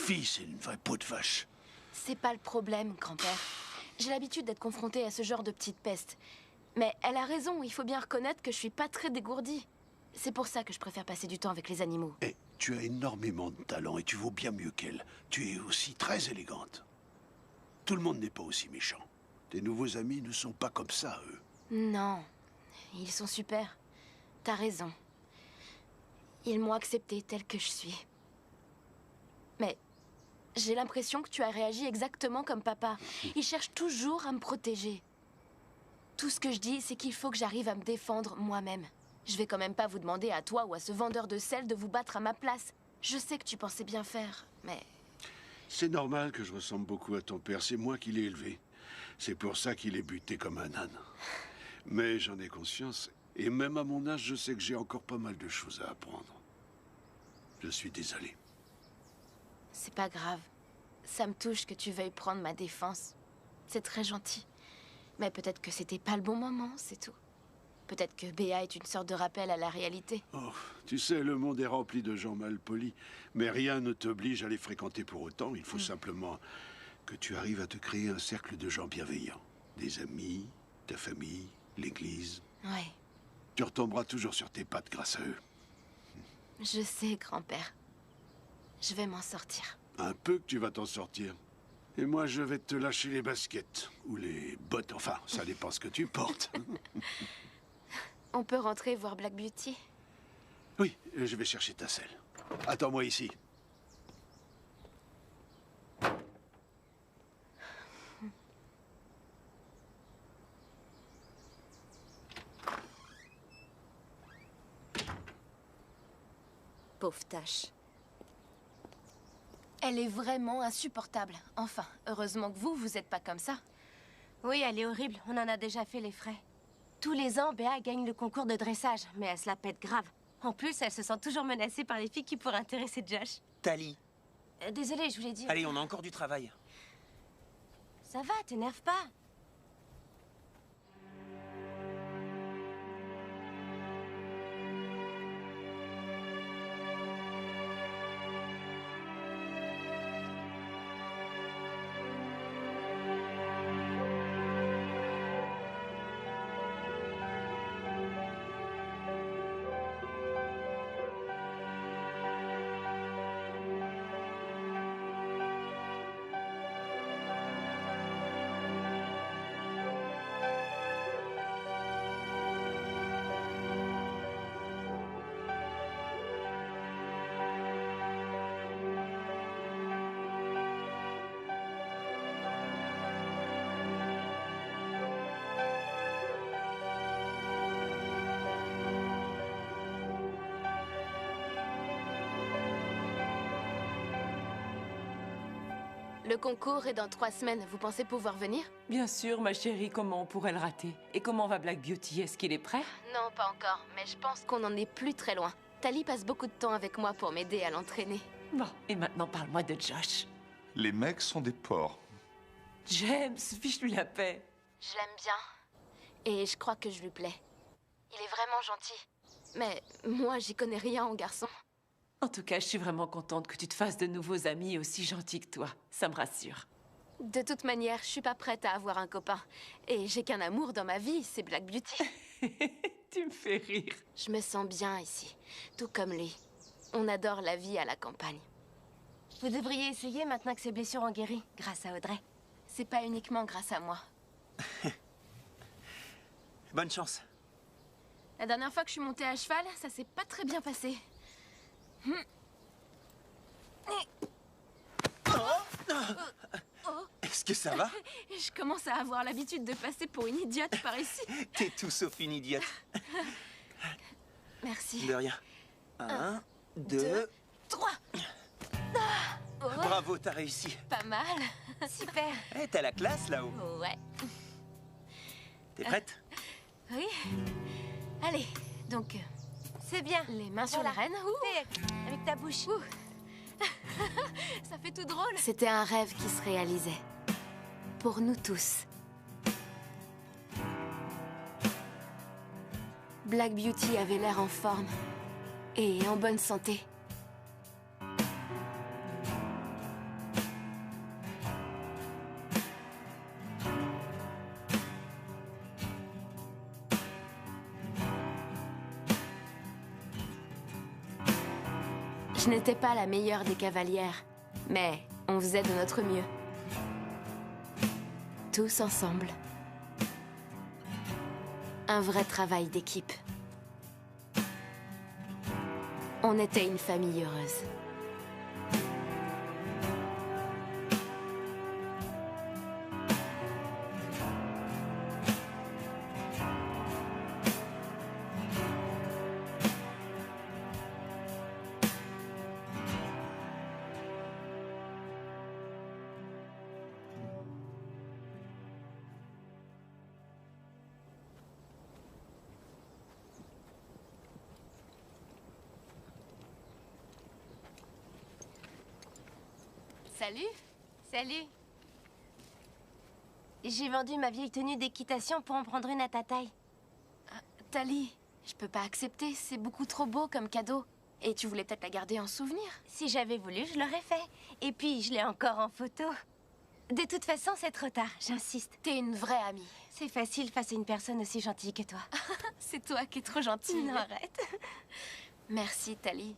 fille, c'est une vraie peau de vache. C'est pas le problème, grand-père. J'ai l'habitude d'être confrontée à ce genre de petite peste. Mais elle a raison, il faut bien reconnaître que je suis pas très dégourdie. C'est pour ça que je préfère passer du temps avec les animaux. Eh, tu as énormément de talent et tu vaux bien mieux qu'elle. Tu es aussi très élégante. Tout le monde n'est pas aussi méchant. Tes nouveaux amis ne sont pas comme ça, eux. Non, ils sont super. T'as raison. Ils m'ont acceptée telle que je suis. Mais j'ai l'impression que tu as réagi exactement comme papa. Il cherche toujours à me protéger. Tout ce que je dis, c'est qu'il faut que j'arrive à me défendre moi-même. Je vais quand même pas vous demander à toi ou à ce vendeur de sel de vous battre à ma place. Je sais que tu pensais bien faire, mais... C'est normal que je ressemble beaucoup à ton père. C'est moi qui l'ai élevé. C'est pour ça qu'il est buté comme un âne. Mais j'en ai conscience. Et même à mon âge, je sais que j'ai encore pas mal de choses à apprendre. Je suis désolé. C'est pas grave. Ça me touche que tu veuilles prendre ma défense. C'est très gentil. Mais peut-être que c'était pas le bon moment, c'est tout. Peut-être que Béa est une sorte de rappel à la réalité. Oh, tu sais, le monde est rempli de gens mal polis. Mais rien ne t'oblige à les fréquenter pour autant. Il faut simplement que tu arrives à te créer un cercle de gens bienveillants. Des amis, ta famille, l'église. Ouais. Tu retomberas toujours sur tes pattes grâce à eux. Je sais, grand-père. Je vais m'en sortir. Un peu que tu vas t'en sortir. Et moi, je vais te lâcher les baskets. Ou les bottes, enfin, ça dépend ce que tu portes. On peut rentrer voir Black Beauty? Oui, je vais chercher ta selle. Attends-moi ici. Pauvre tâche. Elle est vraiment insupportable. Enfin, heureusement que vous êtes pas comme ça. Oui, elle est horrible. On en a déjà fait les frais. Tous les ans, Béa gagne le concours de dressage, mais elle se la pète grave. En plus, elle se sent toujours menacée par les filles qui pourraient intéresser Josh. Tali. Désolée, je voulais dire... Allez, on a encore du travail. Ça va, t'énerve pas. Le concours est dans 3 semaines. Vous pensez pouvoir venir? Bien sûr, ma chérie, comment on pourrait le rater? Et comment va Black Beauty? Est-ce qu'il est prêt? Non, pas encore, mais je pense qu'on n'en est plus très loin. Tali passe beaucoup de temps avec moi pour m'aider à l'entraîner. Bon, et maintenant parle-moi de Josh. Les mecs sont des porcs. James, fiche-lui la paix. Je l'aime bien. Et je crois que je lui plais. Il est vraiment gentil. Mais moi, j'y connais rien en garçon. En tout cas, je suis vraiment contente que tu te fasses de nouveaux amis aussi gentils que toi. Ça me rassure. De toute manière, je suis pas prête à avoir un copain. Et j'ai qu'un amour dans ma vie, c'est Black Beauty. Tu me fais rire. Je me sens bien ici, tout comme lui. On adore la vie à la campagne. Vous devriez essayer maintenant que ses blessures ont guéri, grâce à Audrey. C'est pas uniquement grâce à moi. Bonne chance. La dernière fois que je suis montée à cheval, ça s'est pas très bien passé. Est-ce que ça va? Je commence à avoir l'habitude de passer pour une idiote par ici. T'es tout sauf une idiote. Merci. De rien. 1, 2, 3. Bravo, t'as réussi. Pas mal. Super. Eh, t'as la classe là-haut. Ouais. T'es prête? Oui. Allez, donc... C'est bien. Les mains sur la reine. Avec ta bouche. Ça fait tout drôle. C'était un rêve qui se réalisait. Pour nous tous. Black Beauty avait l'air en forme. Et en bonne santé. Je n'étais pas la meilleure des cavalières, mais on faisait de notre mieux. Tous ensemble. Un vrai travail d'équipe. On était une famille heureuse. Salut. Salut. J'ai vendu ma vieille tenue d'équitation pour en prendre une à ta taille. Tali, je peux pas accepter, c'est beaucoup trop beau comme cadeau. Et tu voulais peut-être la garder en souvenir? Si j'avais voulu, je l'aurais fait. Et puis, je l'ai encore en photo. De toute façon, c'est trop tard, j'insiste. T'es une vraie amie. C'est facile face à une personne aussi gentille que toi. C'est toi qui es trop gentille. Non, arrête. Merci, Tali.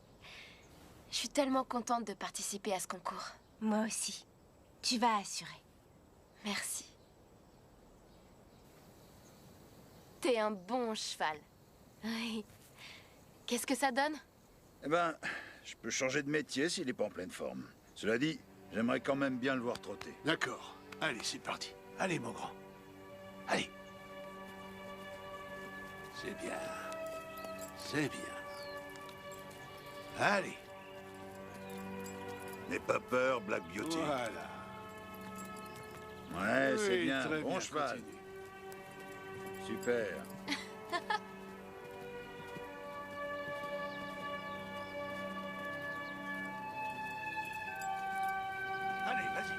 Je suis tellement contente de participer à ce concours. Moi aussi. Tu vas assurer. Merci. T'es un bon cheval. Oui. Qu'est-ce que ça donne? Eh ben, je peux changer de métier s'il n'est pas en pleine forme. Cela dit, j'aimerais quand même bien le voir trotter. D'accord. Allez, c'est parti. Allez, mon grand. Allez. C'est bien. C'est bien. Allez. N'aie pas peur, Black Beauty. Voilà. Ouais, c'est Oui, bien. très Bon bien, cheval. continue. Super. Allez, vas-y.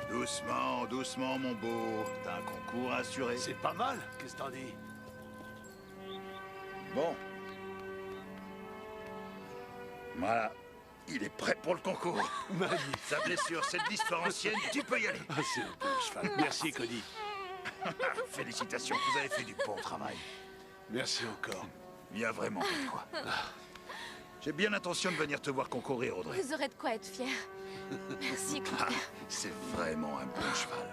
Doucement, doucement, mon beau. T'as un concours assuré. C'est pas mal. Qu'est-ce que t'en dis? Bon. Voilà. Il est prêt pour le concours. Magnifique. Sa blessure, c'est de l'histoire ancienne. Tu peux y aller. Ah, c'est un bon cheval. Merci, Cody. Félicitations, vous avez fait du bon travail. Merci encore. Il y a vraiment pas de quoi. J'ai bien l'intention de venir te voir concourir, Audrey. Vous aurez de quoi être fier. Merci, Ah, grand-père. c'est vraiment un bon cheval.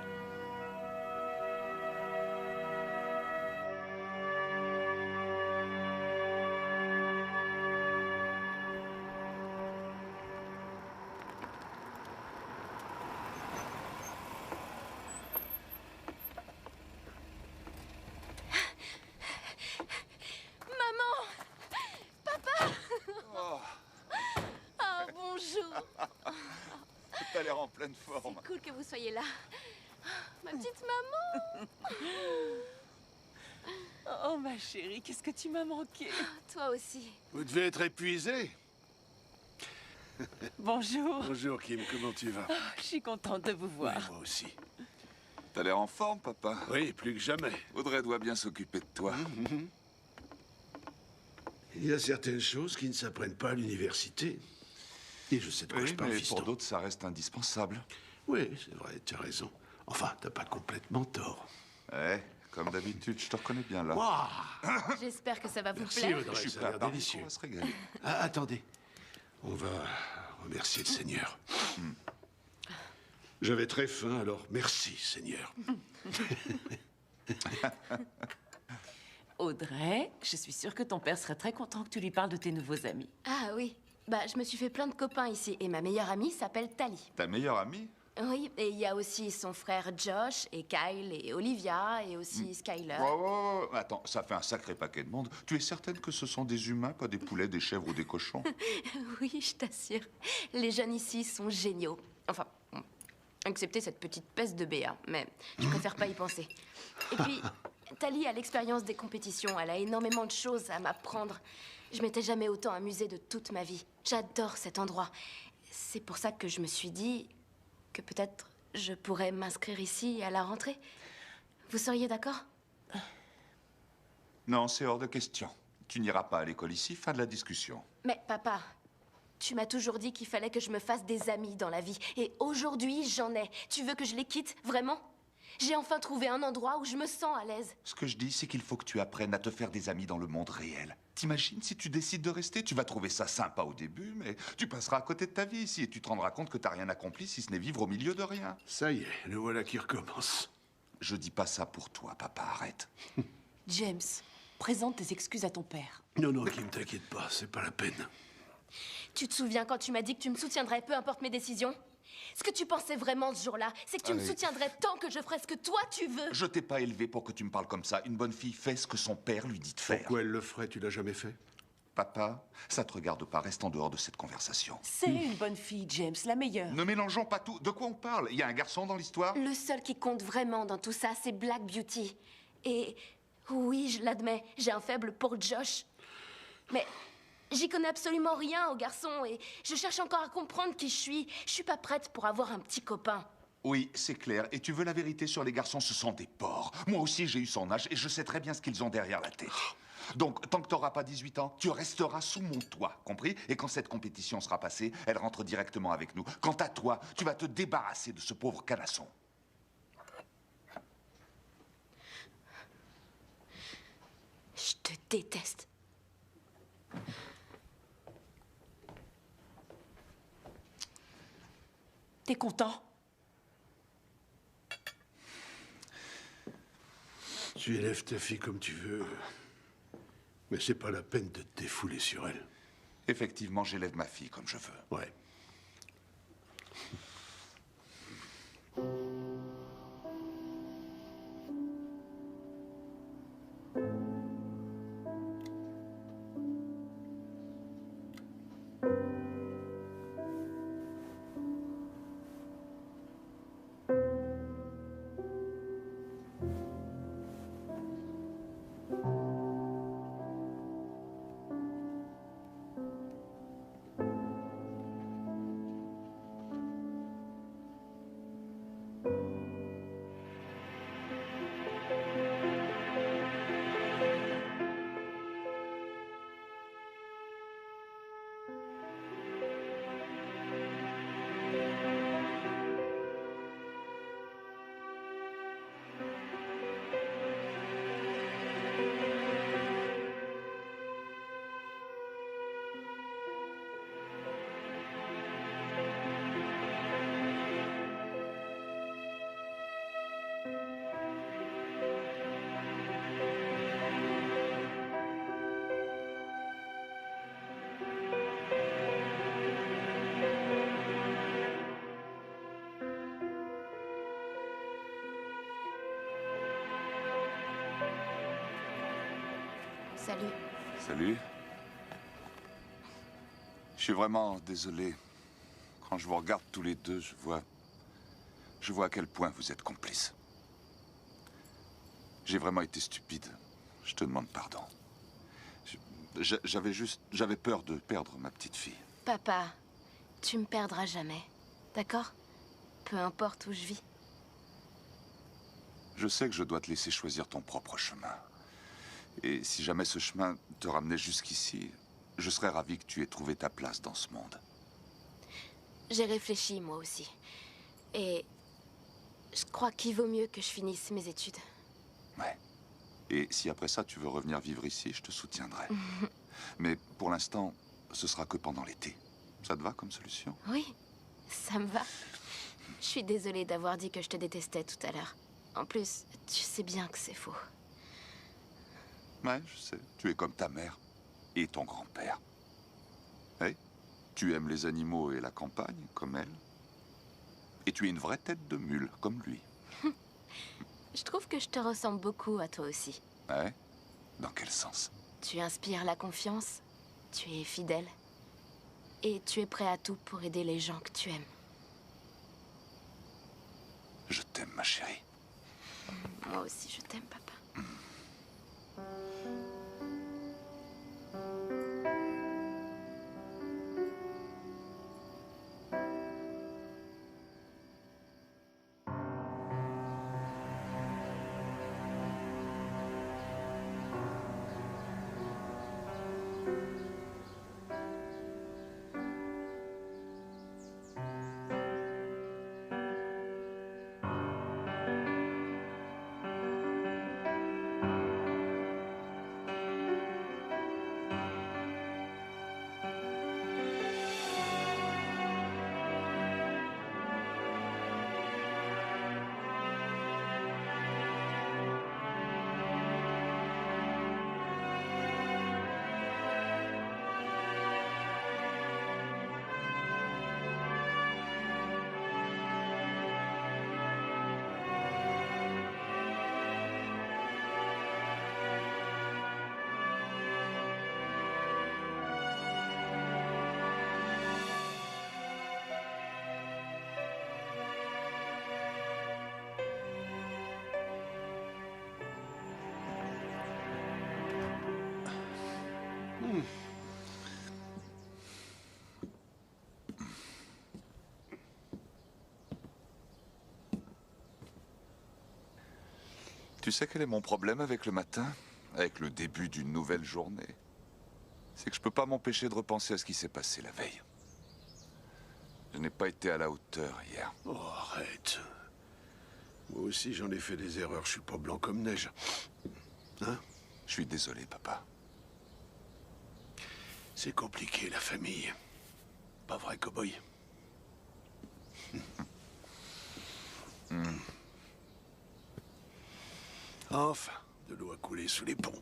Maman! Papa! Oh, bonjour! T'as l'air en pleine forme. C'est cool que vous soyez là. Ma petite maman! Oh, ma chérie, qu'est-ce que tu m'as manqué. Toi aussi. Vous devez être épuisé. Bonjour. Bonjour, Kim. Comment tu vas? Je suis contente de vous voir. Oui, moi aussi. T'as l'air en forme, papa. Oui, plus que jamais. Audrey doit bien s'occuper de toi. Il y a certaines choses qui ne s'apprennent pas à l'université. Et je sais de quoi Oui, je parle, mais fiston. pour d'autres, ça reste indispensable. Oui, c'est vrai, tu as raison. Enfin, t'as pas complètement tort. Ouais, comme d'habitude, je te reconnais bien là. Waouh! J'espère que ça va vous Merci, plaire. Audrey, Je suis ça prêt a à l'air partir, délicieux. on va se régaler. Ah, attendez. On va remercier le Seigneur. J'avais très faim, alors merci, Seigneur. Audrey, je suis sûre que ton père serait très content que tu lui parles de tes nouveaux amis. Ah oui. Bah, je me suis fait plein de copains ici. Et ma meilleure amie s'appelle Tali. Ta meilleure amie? Oui, et il y a aussi son frère Josh, et Kyle, et Olivia, et aussi Skyler. Oh, attends, ça fait un sacré paquet de monde. Tu es certaine que ce sont des humains, pas des poulets, des chèvres ou des cochons? Oui, je t'assure. Les jeunes ici sont géniaux. Enfin, bon, excepté cette petite peste de Béa, mais je préfère pas y penser. Et puis, Tali a l'expérience des compétitions. Elle a énormément de choses à m'apprendre. Je m'étais jamais autant amusée de toute ma vie. J'adore cet endroit. C'est pour ça que je me suis dit que peut-être je pourrais m'inscrire ici à la rentrée. Vous seriez d'accord? Non, c'est hors de question. Tu n'iras pas à l'école ici, fin de la discussion. Mais papa, tu m'as toujours dit qu'il fallait que je me fasse des amis dans la vie. Et aujourd'hui, j'en ai. Tu veux que je les quitte, vraiment? J'ai enfin trouvé un endroit où je me sens à l'aise. Ce que je dis, c'est qu'il faut que tu apprennes à te faire des amis dans le monde réel. T'imagines, si tu décides de rester, tu vas trouver ça sympa au début, mais tu passeras à côté de ta vie ici et tu te rendras compte que t'as rien accompli si ce n'est vivre au milieu de rien. Ça y est, le voilà qui recommence. Je dis pas ça pour toi, papa, arrête. James, présente tes excuses à ton père. Non, non, Kim, t'inquiète pas, c'est pas la peine. Tu te souviens quand tu m'as dit que tu me soutiendrais peu importe mes décisions? Ce que tu pensais vraiment ce jour-là, c'est que tu me soutiendrais tant que je ferais ce que toi tu veux. Je t'ai pas élevé pour que tu me parles comme ça. Une bonne fille fait ce que son père lui dit de faire. Pourquoi elle le ferait? Tu l'as jamais fait? Papa, ça te regarde pas, reste en dehors de cette conversation. C'est une bonne fille, James, la meilleure. Ne mélangeons pas tout. De quoi on parle? Il y a un garçon dans l'histoire? Le seul qui compte vraiment dans tout ça, c'est Black Beauty. Et oui, je l'admets, j'ai un faible pour Josh. Mais j'y connais absolument rien au garçon et je cherche encore à comprendre qui je suis. Je suis pas prête pour avoir un petit copain. Oui, c'est clair. Et tu veux la vérité sur les garçons, ce sont des porcs. Moi aussi, j'ai eu son âge et je sais très bien ce qu'ils ont derrière la tête. Donc, tant que t'auras pas 18 ans, tu resteras sous mon toit, compris? Et quand cette compétition sera passée, elle rentre directement avec nous. Quant à toi, tu vas te débarrasser de ce pauvre canasson. Je te déteste. T'es content? Tu élèves ta fille comme tu veux. Mais c'est pas la peine de te défouler sur elle. Effectivement, j'élève ma fille comme je veux. Ouais. Salut. Salut. Je suis vraiment désolé. Quand je vous regarde tous les deux, je vois à quel point vous êtes complices. J'ai vraiment été stupide. Je te demande pardon. J'avais peur de perdre ma petite fille. Papa, tu me perdras jamais. D'accord? Peu importe où je vis. Je sais que je dois te laisser choisir ton propre chemin. Et si jamais ce chemin te ramenait jusqu'ici, je serais ravi que tu aies trouvé ta place dans ce monde. J'ai réfléchi, moi aussi. Et je crois qu'il vaut mieux que je finisse mes études. Ouais. Et si après ça, tu veux revenir vivre ici, je te soutiendrai. Mais pour l'instant, ce sera que pendant l'été. Ça te va comme solution? Oui, ça me va. Je suis désolée d'avoir dit que je te détestais tout à l'heure. En plus, tu sais bien que c'est faux. Ouais, je sais. Tu es comme ta mère et ton grand-père. Hey, tu aimes les animaux et la campagne, comme elle. Et tu es une vraie tête de mule, comme lui. Je trouve que je te ressemble beaucoup à toi aussi. Ouais? Dans quel sens? Tu inspires la confiance, tu es fidèle. Et tu es prêt à tout pour aider les gens que tu aimes. Je t'aime, ma chérie. Moi aussi, je t'aime, papa. Tu sais quel est mon problème avec le matin? Avec le début d'une nouvelle journée? C'est que je peux pas m'empêcher de repenser à ce qui s'est passé la veille. Je n'ai pas été à la hauteur hier. Oh, arrête. Moi aussi, j'en ai fait des erreurs. Je suis pas blanc comme neige. Hein? Je suis désolé, papa. C'est compliqué, la famille. Pas vrai, cow-boy? Enfin, de l'eau a coulé sous les ponts.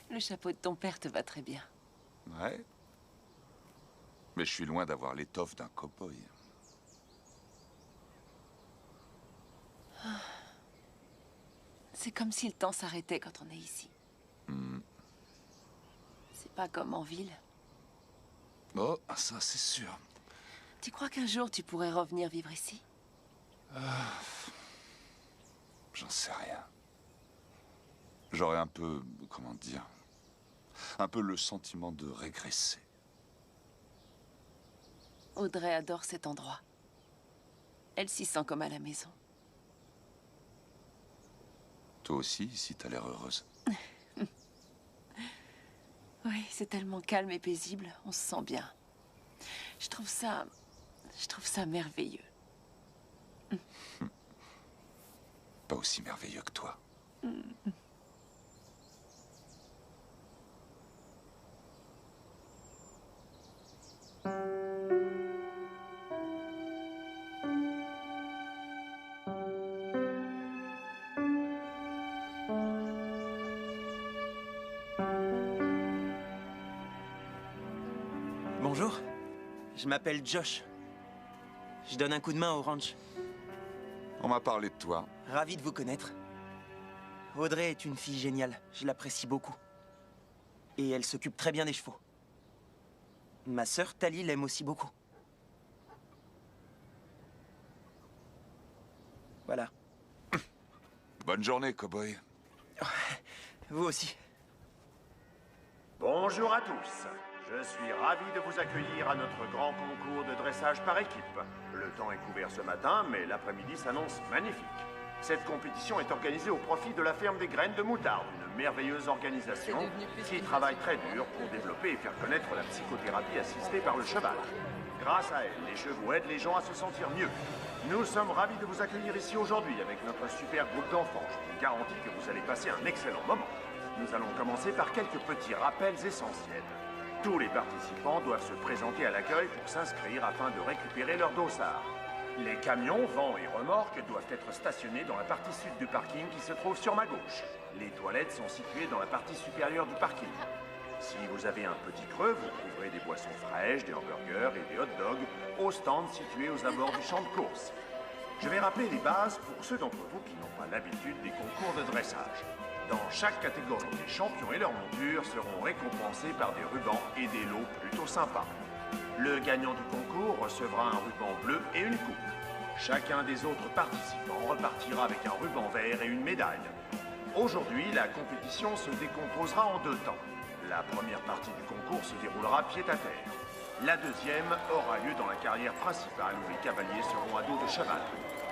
Le chapeau de ton père te va très bien. Ouais. Mais je suis loin d'avoir l'étoffe d'un cow-boy. C'est comme si le temps s'arrêtait quand on est ici. C'est pas comme en ville. Oh, ça c'est sûr. Tu crois qu'un jour tu pourrais revenir vivre ici? J'en sais rien. J'aurais un peu, comment dire, un peu le sentiment de régresser. Audrey adore cet endroit. Elle s'y sent comme à la maison. Toi aussi, ici, t'as l'air heureuse. Oui, c'est tellement calme et paisible, on se sent bien. Je trouve ça merveilleux. Pas aussi merveilleux que toi. Bonjour, je m'appelle Josh. Je donne un coup de main au ranch. On m'a parlé de toi. Ravi de vous connaître. Audrey est une fille géniale, je l'apprécie beaucoup. Et elle s'occupe très bien des chevaux. Ma sœur, Tali, l'aime aussi beaucoup. Voilà. Bonne journée, cow-boy. Vous aussi. Bonjour à tous. Je suis ravi de vous accueillir à notre grand concours de dressage par équipe. Le temps est couvert ce matin, mais l'après-midi s'annonce magnifique. Cette compétition est organisée au profit de la ferme des graines de moutarde, une merveilleuse organisation qui travaille très dur pour développer et faire connaître la psychothérapie assistée par le cheval. Grâce à elle, les chevaux aident les gens à se sentir mieux. Nous sommes ravis de vous accueillir ici aujourd'hui avec notre super groupe d'enfants. Je vous garantis que vous allez passer un excellent moment. Nous allons commencer par quelques petits rappels essentiels. Tous les participants doivent se présenter à l'accueil pour s'inscrire afin de récupérer leur dossard. Les camions, vans et remorques doivent être stationnés dans la partie sud du parking qui se trouve sur ma gauche. Les toilettes sont situées dans la partie supérieure du parking. Si vous avez un petit creux, vous trouverez des boissons fraîches, des hamburgers et des hot dogs au stand situé aux abords du champ de course. Je vais rappeler les bases pour ceux d'entre vous qui n'ont pas l'habitude des concours de dressage. Dans chaque catégorie, les champions et leurs montures seront récompensés par des rubans et des lots plutôt sympas. Le gagnant du concours recevra un ruban bleu et une coupe. Chacun des autres participants repartira avec un ruban vert et une médaille. Aujourd'hui, la compétition se décomposera en deux temps. La première partie du concours se déroulera pied-à-terre. La deuxième aura lieu dans la carrière principale où les cavaliers seront à dos de cheval.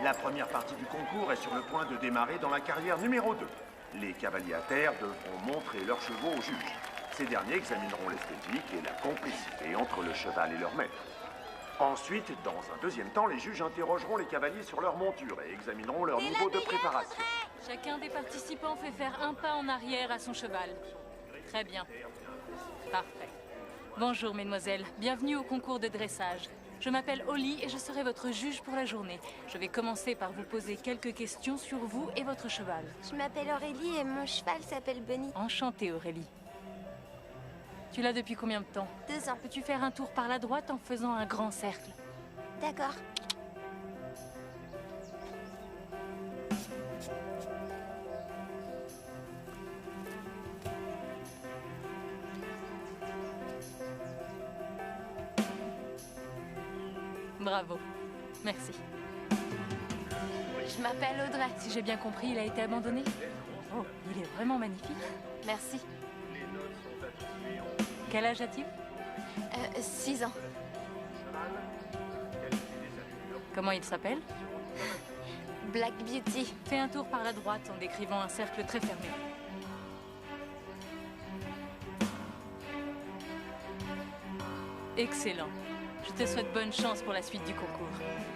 La première partie du concours est sur le point de démarrer dans la carrière numéro 2. Les cavaliers à terre devront montrer leurs chevaux aux juges. Ces derniers examineront l'esthétique et la complicité entre le cheval et leur maître. Ensuite, dans un deuxième temps, les juges interrogeront les cavaliers sur leur monture et examineront leur niveau de préparation. Chacun des participants fait faire un pas en arrière à son cheval. Très bien. Parfait. Bonjour, mesdemoiselles. Bienvenue au concours de dressage. Je m'appelle Holly et je serai votre juge pour la journée. Je vais commencer par vous poser quelques questions sur vous et votre cheval. Je m'appelle Aurélie et mon cheval s'appelle Bunny. Enchantée, Aurélie. Tu l'as depuis combien de temps? 2 ans. Peux-tu faire un tour par la droite en faisant un grand cercle? D'accord. Bravo. Merci. Je m'appelle Audrey. Si j'ai bien compris, il a été abandonné? Oh, il est vraiment magnifique. Merci. Quel âge a-t-il? 6 ans. Comment il s'appelle? Black Beauty. Fais un tour par la droite en décrivant un cercle très fermé. Excellent. Je te souhaite bonne chance pour la suite du concours.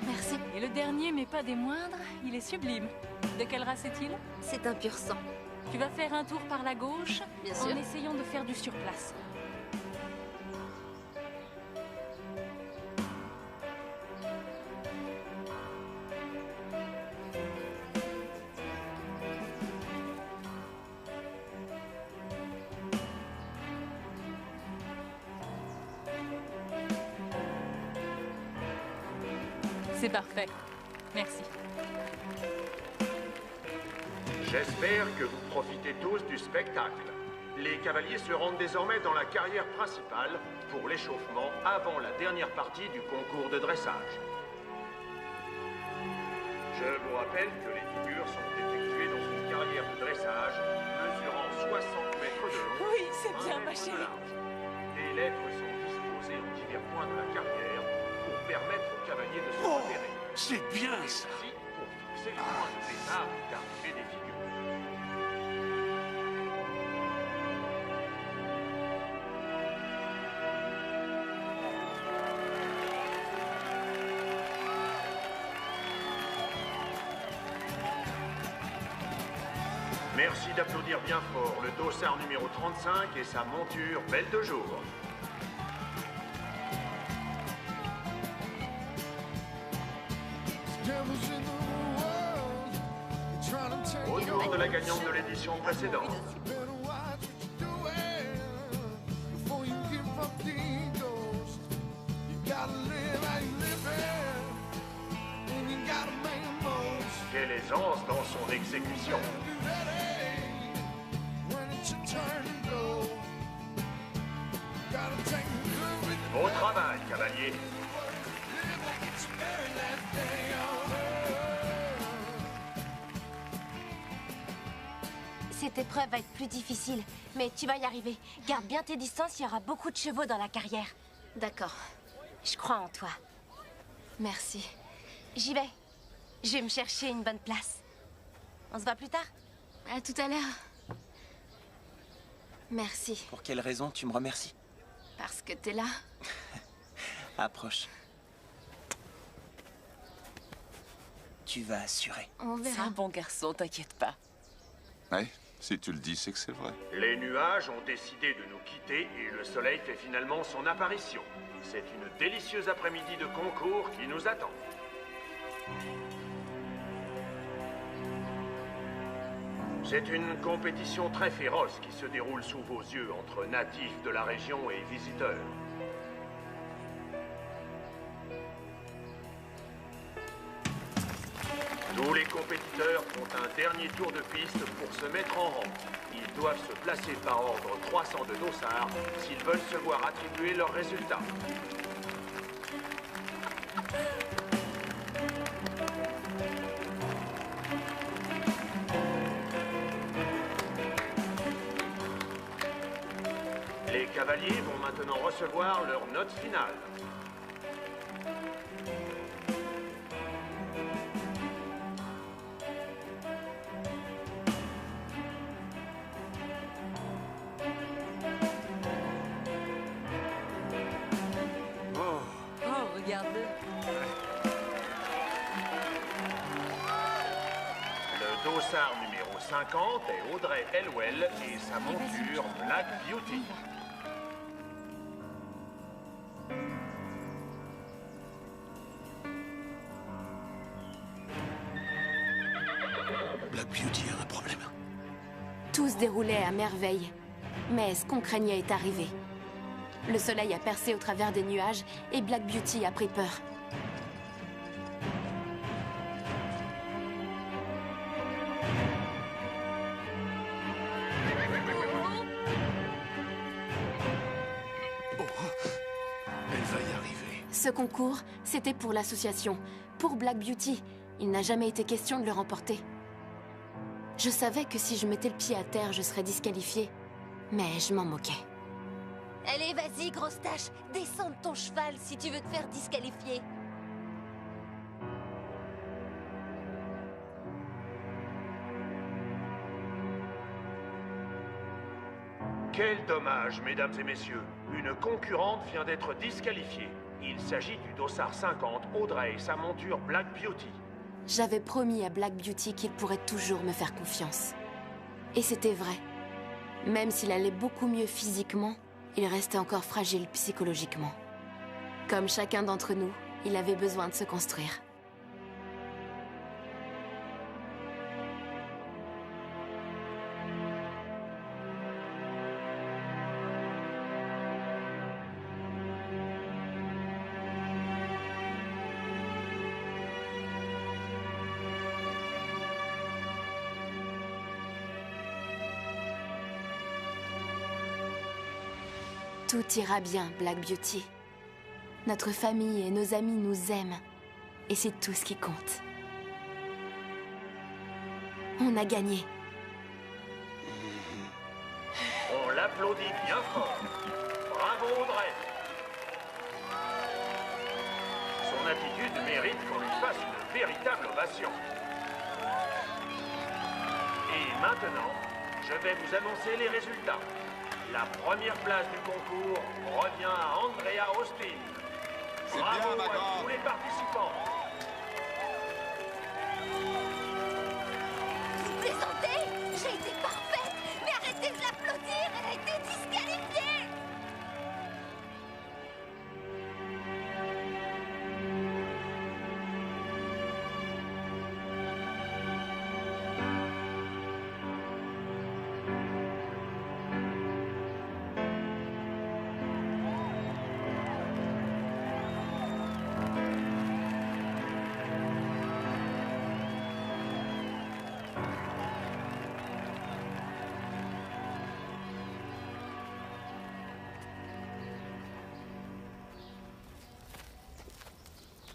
Merci. Et le dernier, mais pas des moindres, il est sublime. De quelle race est-il? C'est un pur sang. Tu vas faire un tour par la gauche, Bien sûr. en essayant de faire du surplace. C'est parfait. Merci. J'espère que vous profitez tous du spectacle. Les cavaliers se rendent désormais dans la carrière principale pour l'échauffement avant la dernière partie du concours de dressage. Je vous rappelle que les figures sont effectuées dans une carrière de dressage mesurant 60 mètres de long, Oui, c'est bien, 1 ma mètre de chérie. large. Les lettres sont disposées en divers points de la carrière pour permettre aux cavaliers de se repérer. C'est bien Et ça. aussi pour fixer les points de départ d'arrivée des figures. Merci d'applaudir bien fort le dossard numéro 35 et sa monture belle de jour. Autour de la gagnante de l'édition précédente. Quelle aisance dans son exécution. Bon travail, cavalier. Cette épreuve va être plus difficile, mais tu vas y arriver. Garde bien tes distances, il y aura beaucoup de chevaux dans la carrière. D'accord. Je crois en toi. Merci. J'y vais. Je vais me chercher une bonne place. On se voit plus tard? À tout à l'heure. Merci. Pour quelle raison tu me remercies? Parce que t'es là. Approche. Tu vas assurer. On C'est verra. un bon garçon, t'inquiète pas. Ouais, si tu le dis, c'est que c'est vrai. Les nuages ont décidé de nous quitter et le soleil fait finalement son apparition. C'est une délicieuse après-midi de concours qui nous attend. C'est une compétition très féroce qui se déroule sous vos yeux entre natifs de la région et visiteurs. Tous les compétiteurs font un dernier tour de piste pour se mettre en rang. Ils doivent se placer par ordre croissant de dossard s'ils veulent se voir attribuer leurs résultats. Les cavaliers vont maintenant recevoir leur note finale. Oh, regarde-le. Le dossard numéro 50 est Audrey Elwell et sa monture Black Beauty. Black Beauty a un problème. Tout se déroulait à merveille. Mais ce qu'on craignait est arrivé. Le soleil a percé au travers des nuages et Black Beauty a pris peur. Elle va y arriver. Ce concours, c'était pour l'association, pour Black Beauty. Il n'a jamais été question de le remporter. Je savais que si je mettais le pied à terre, je serais disqualifiée. Mais je m'en moquais. Allez, vas-y, grosse tâche. Descends de ton cheval si tu veux te faire disqualifier. Quel dommage, mesdames et messieurs. Une concurrente vient d'être disqualifiée. Il s'agit du Dossard 50, Audrey et sa monture Black Beauty. J'avais promis à Black Beauty qu'il pourrait toujours me faire confiance. Et c'était vrai. Même s'il allait beaucoup mieux physiquement, il restait encore fragile psychologiquement. Comme chacun d'entre nous, il avait besoin de se construire. Tout ira bien, Black Beauty. Notre famille et nos amis nous aiment. Et c'est tout ce qui compte. On a gagné. On l'applaudit bien fort. Bravo, Audrey. Son attitude mérite qu'on lui fasse une véritable ovation. Et maintenant, je vais vous annoncer les résultats. La première place du concours revient à Andrea Austin. Bravo à tous les participants. Vous plaisantez? J'ai été parfaite. Mais arrêtez de l'applaudir, elle a été disqualifiée.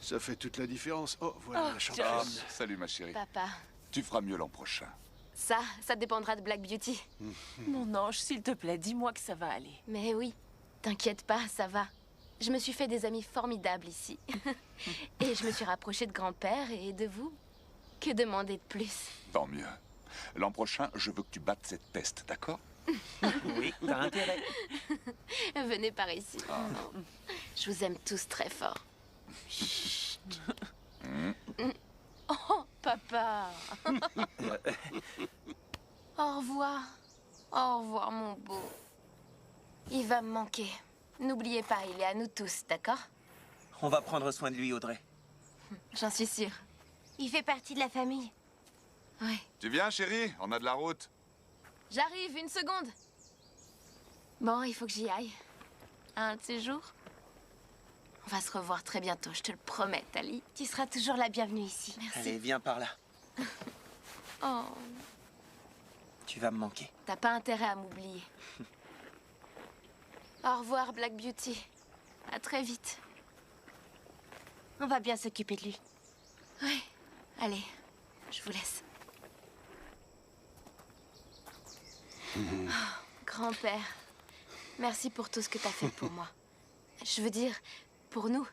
Ça fait toute la différence. Oh, voilà la championne. Salut ma chérie. Papa. Tu feras mieux l'an prochain. Ça dépendra de Black Beauty. Mon ange, s'il te plaît, dis-moi que ça va aller. Mais oui, t'inquiète pas, ça va. Je me suis fait des amis formidables ici. Et je me suis rapprochée de grand-père et de vous. Que demander de plus? Tant mieux. L'an prochain, je veux que tu battes cette peste, d'accord? Oui, t'as intérêt. Venez par ici. Je vous aime tous très fort. Oh, papa. Au revoir. Au revoir, mon beau. Il va me manquer. N'oubliez pas, il est à nous tous, d'accord? On va prendre soin de lui, Audrey. J'en suis sûre. Il fait partie de la famille. Oui. Tu viens, chérie? On a de la route. J'arrive, une seconde. Bon, il faut que j'y aille. Un de ces jours. On va se revoir très bientôt, je te le promets, Tali. Tu seras toujours la bienvenue ici. Merci. Allez, viens par là. Oh, Tu vas me manquer. t'as pas intérêt à m'oublier. Au revoir, Black Beauty. À très vite. On va bien s'occuper de lui. Oui. Allez, je vous laisse. Oh, grand-père, merci pour tout ce que t'as fait pour moi. Je veux dire, pour nous,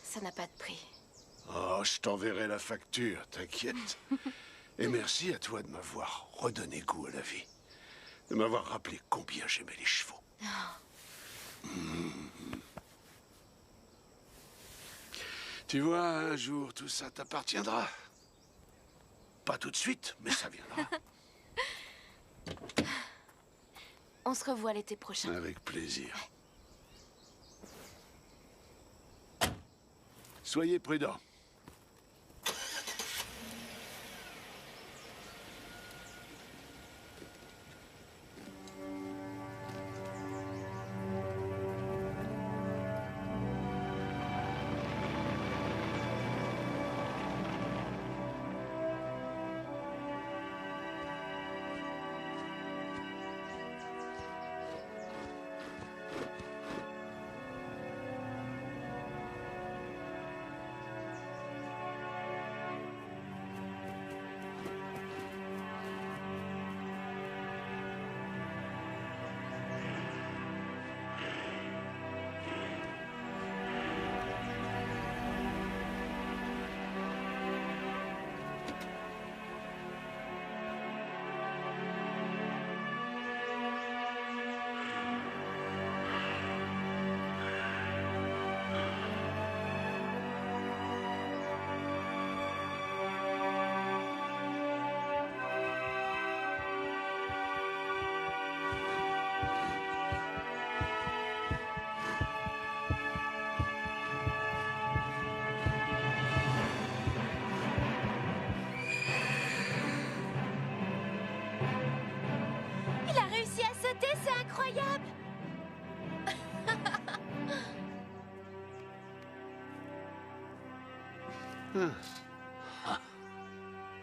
ça n'a pas de prix. Oh, je t'enverrai la facture, t'inquiète. Et merci à toi de m'avoir redonné goût à la vie. De m'avoir rappelé combien j'aimais les chevaux. Tu vois, un jour, tout ça t'appartiendra. Pas tout de suite, mais ça viendra. On se revoit l'été prochain. Avec plaisir. Soyez prudents.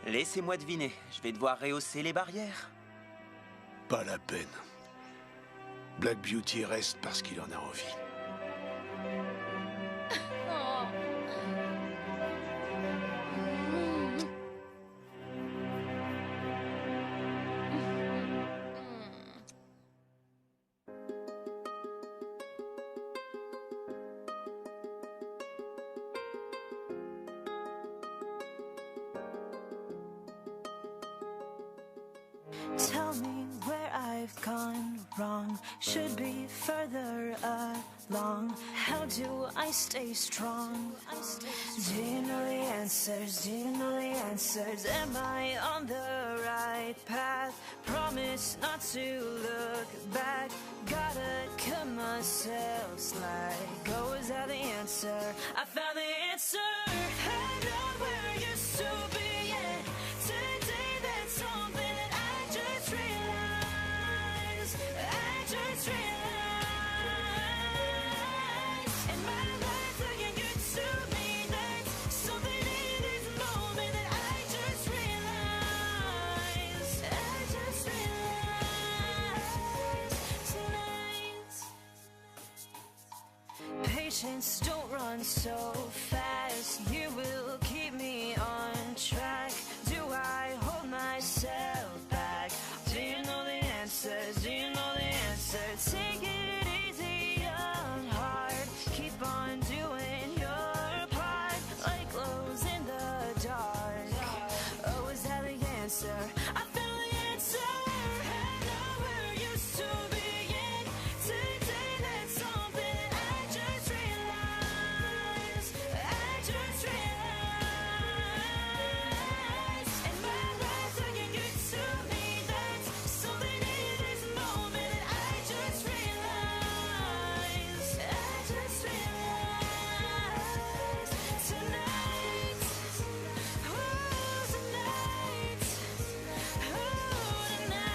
Laissez-moi deviner, je vais devoir rehausser les barrières. Pas la peine. Black Beauty reste parce qu'il en a envie. Tell me where I've gone wrong. Should be further along. How do I stay strong? Do you know the answers? Do you know the answers? Am I on the right path? Promise not to look back. Gotta cut myself slack. Oh, is that the answer? I found the answer. Head on where I used to be. Yeah. Today that's something that I just realized. And my life looking good to me. That's something in this moment that I just realized. Tonight. Patience, don't run so fast. You will keep me on track. Do I hold myself back? Do you know the answers? Do you know the answers? Take it easy, young heart. Keep on doing your part. Like glows in the dark. Oh, is that the answer? I found the answer. And now where I used to be. Yeah. Today that's something that I just realized. And my life's looking good to me. That's something in this moment that I just realized. Tonight. Oh, tonight. Oh, tonight.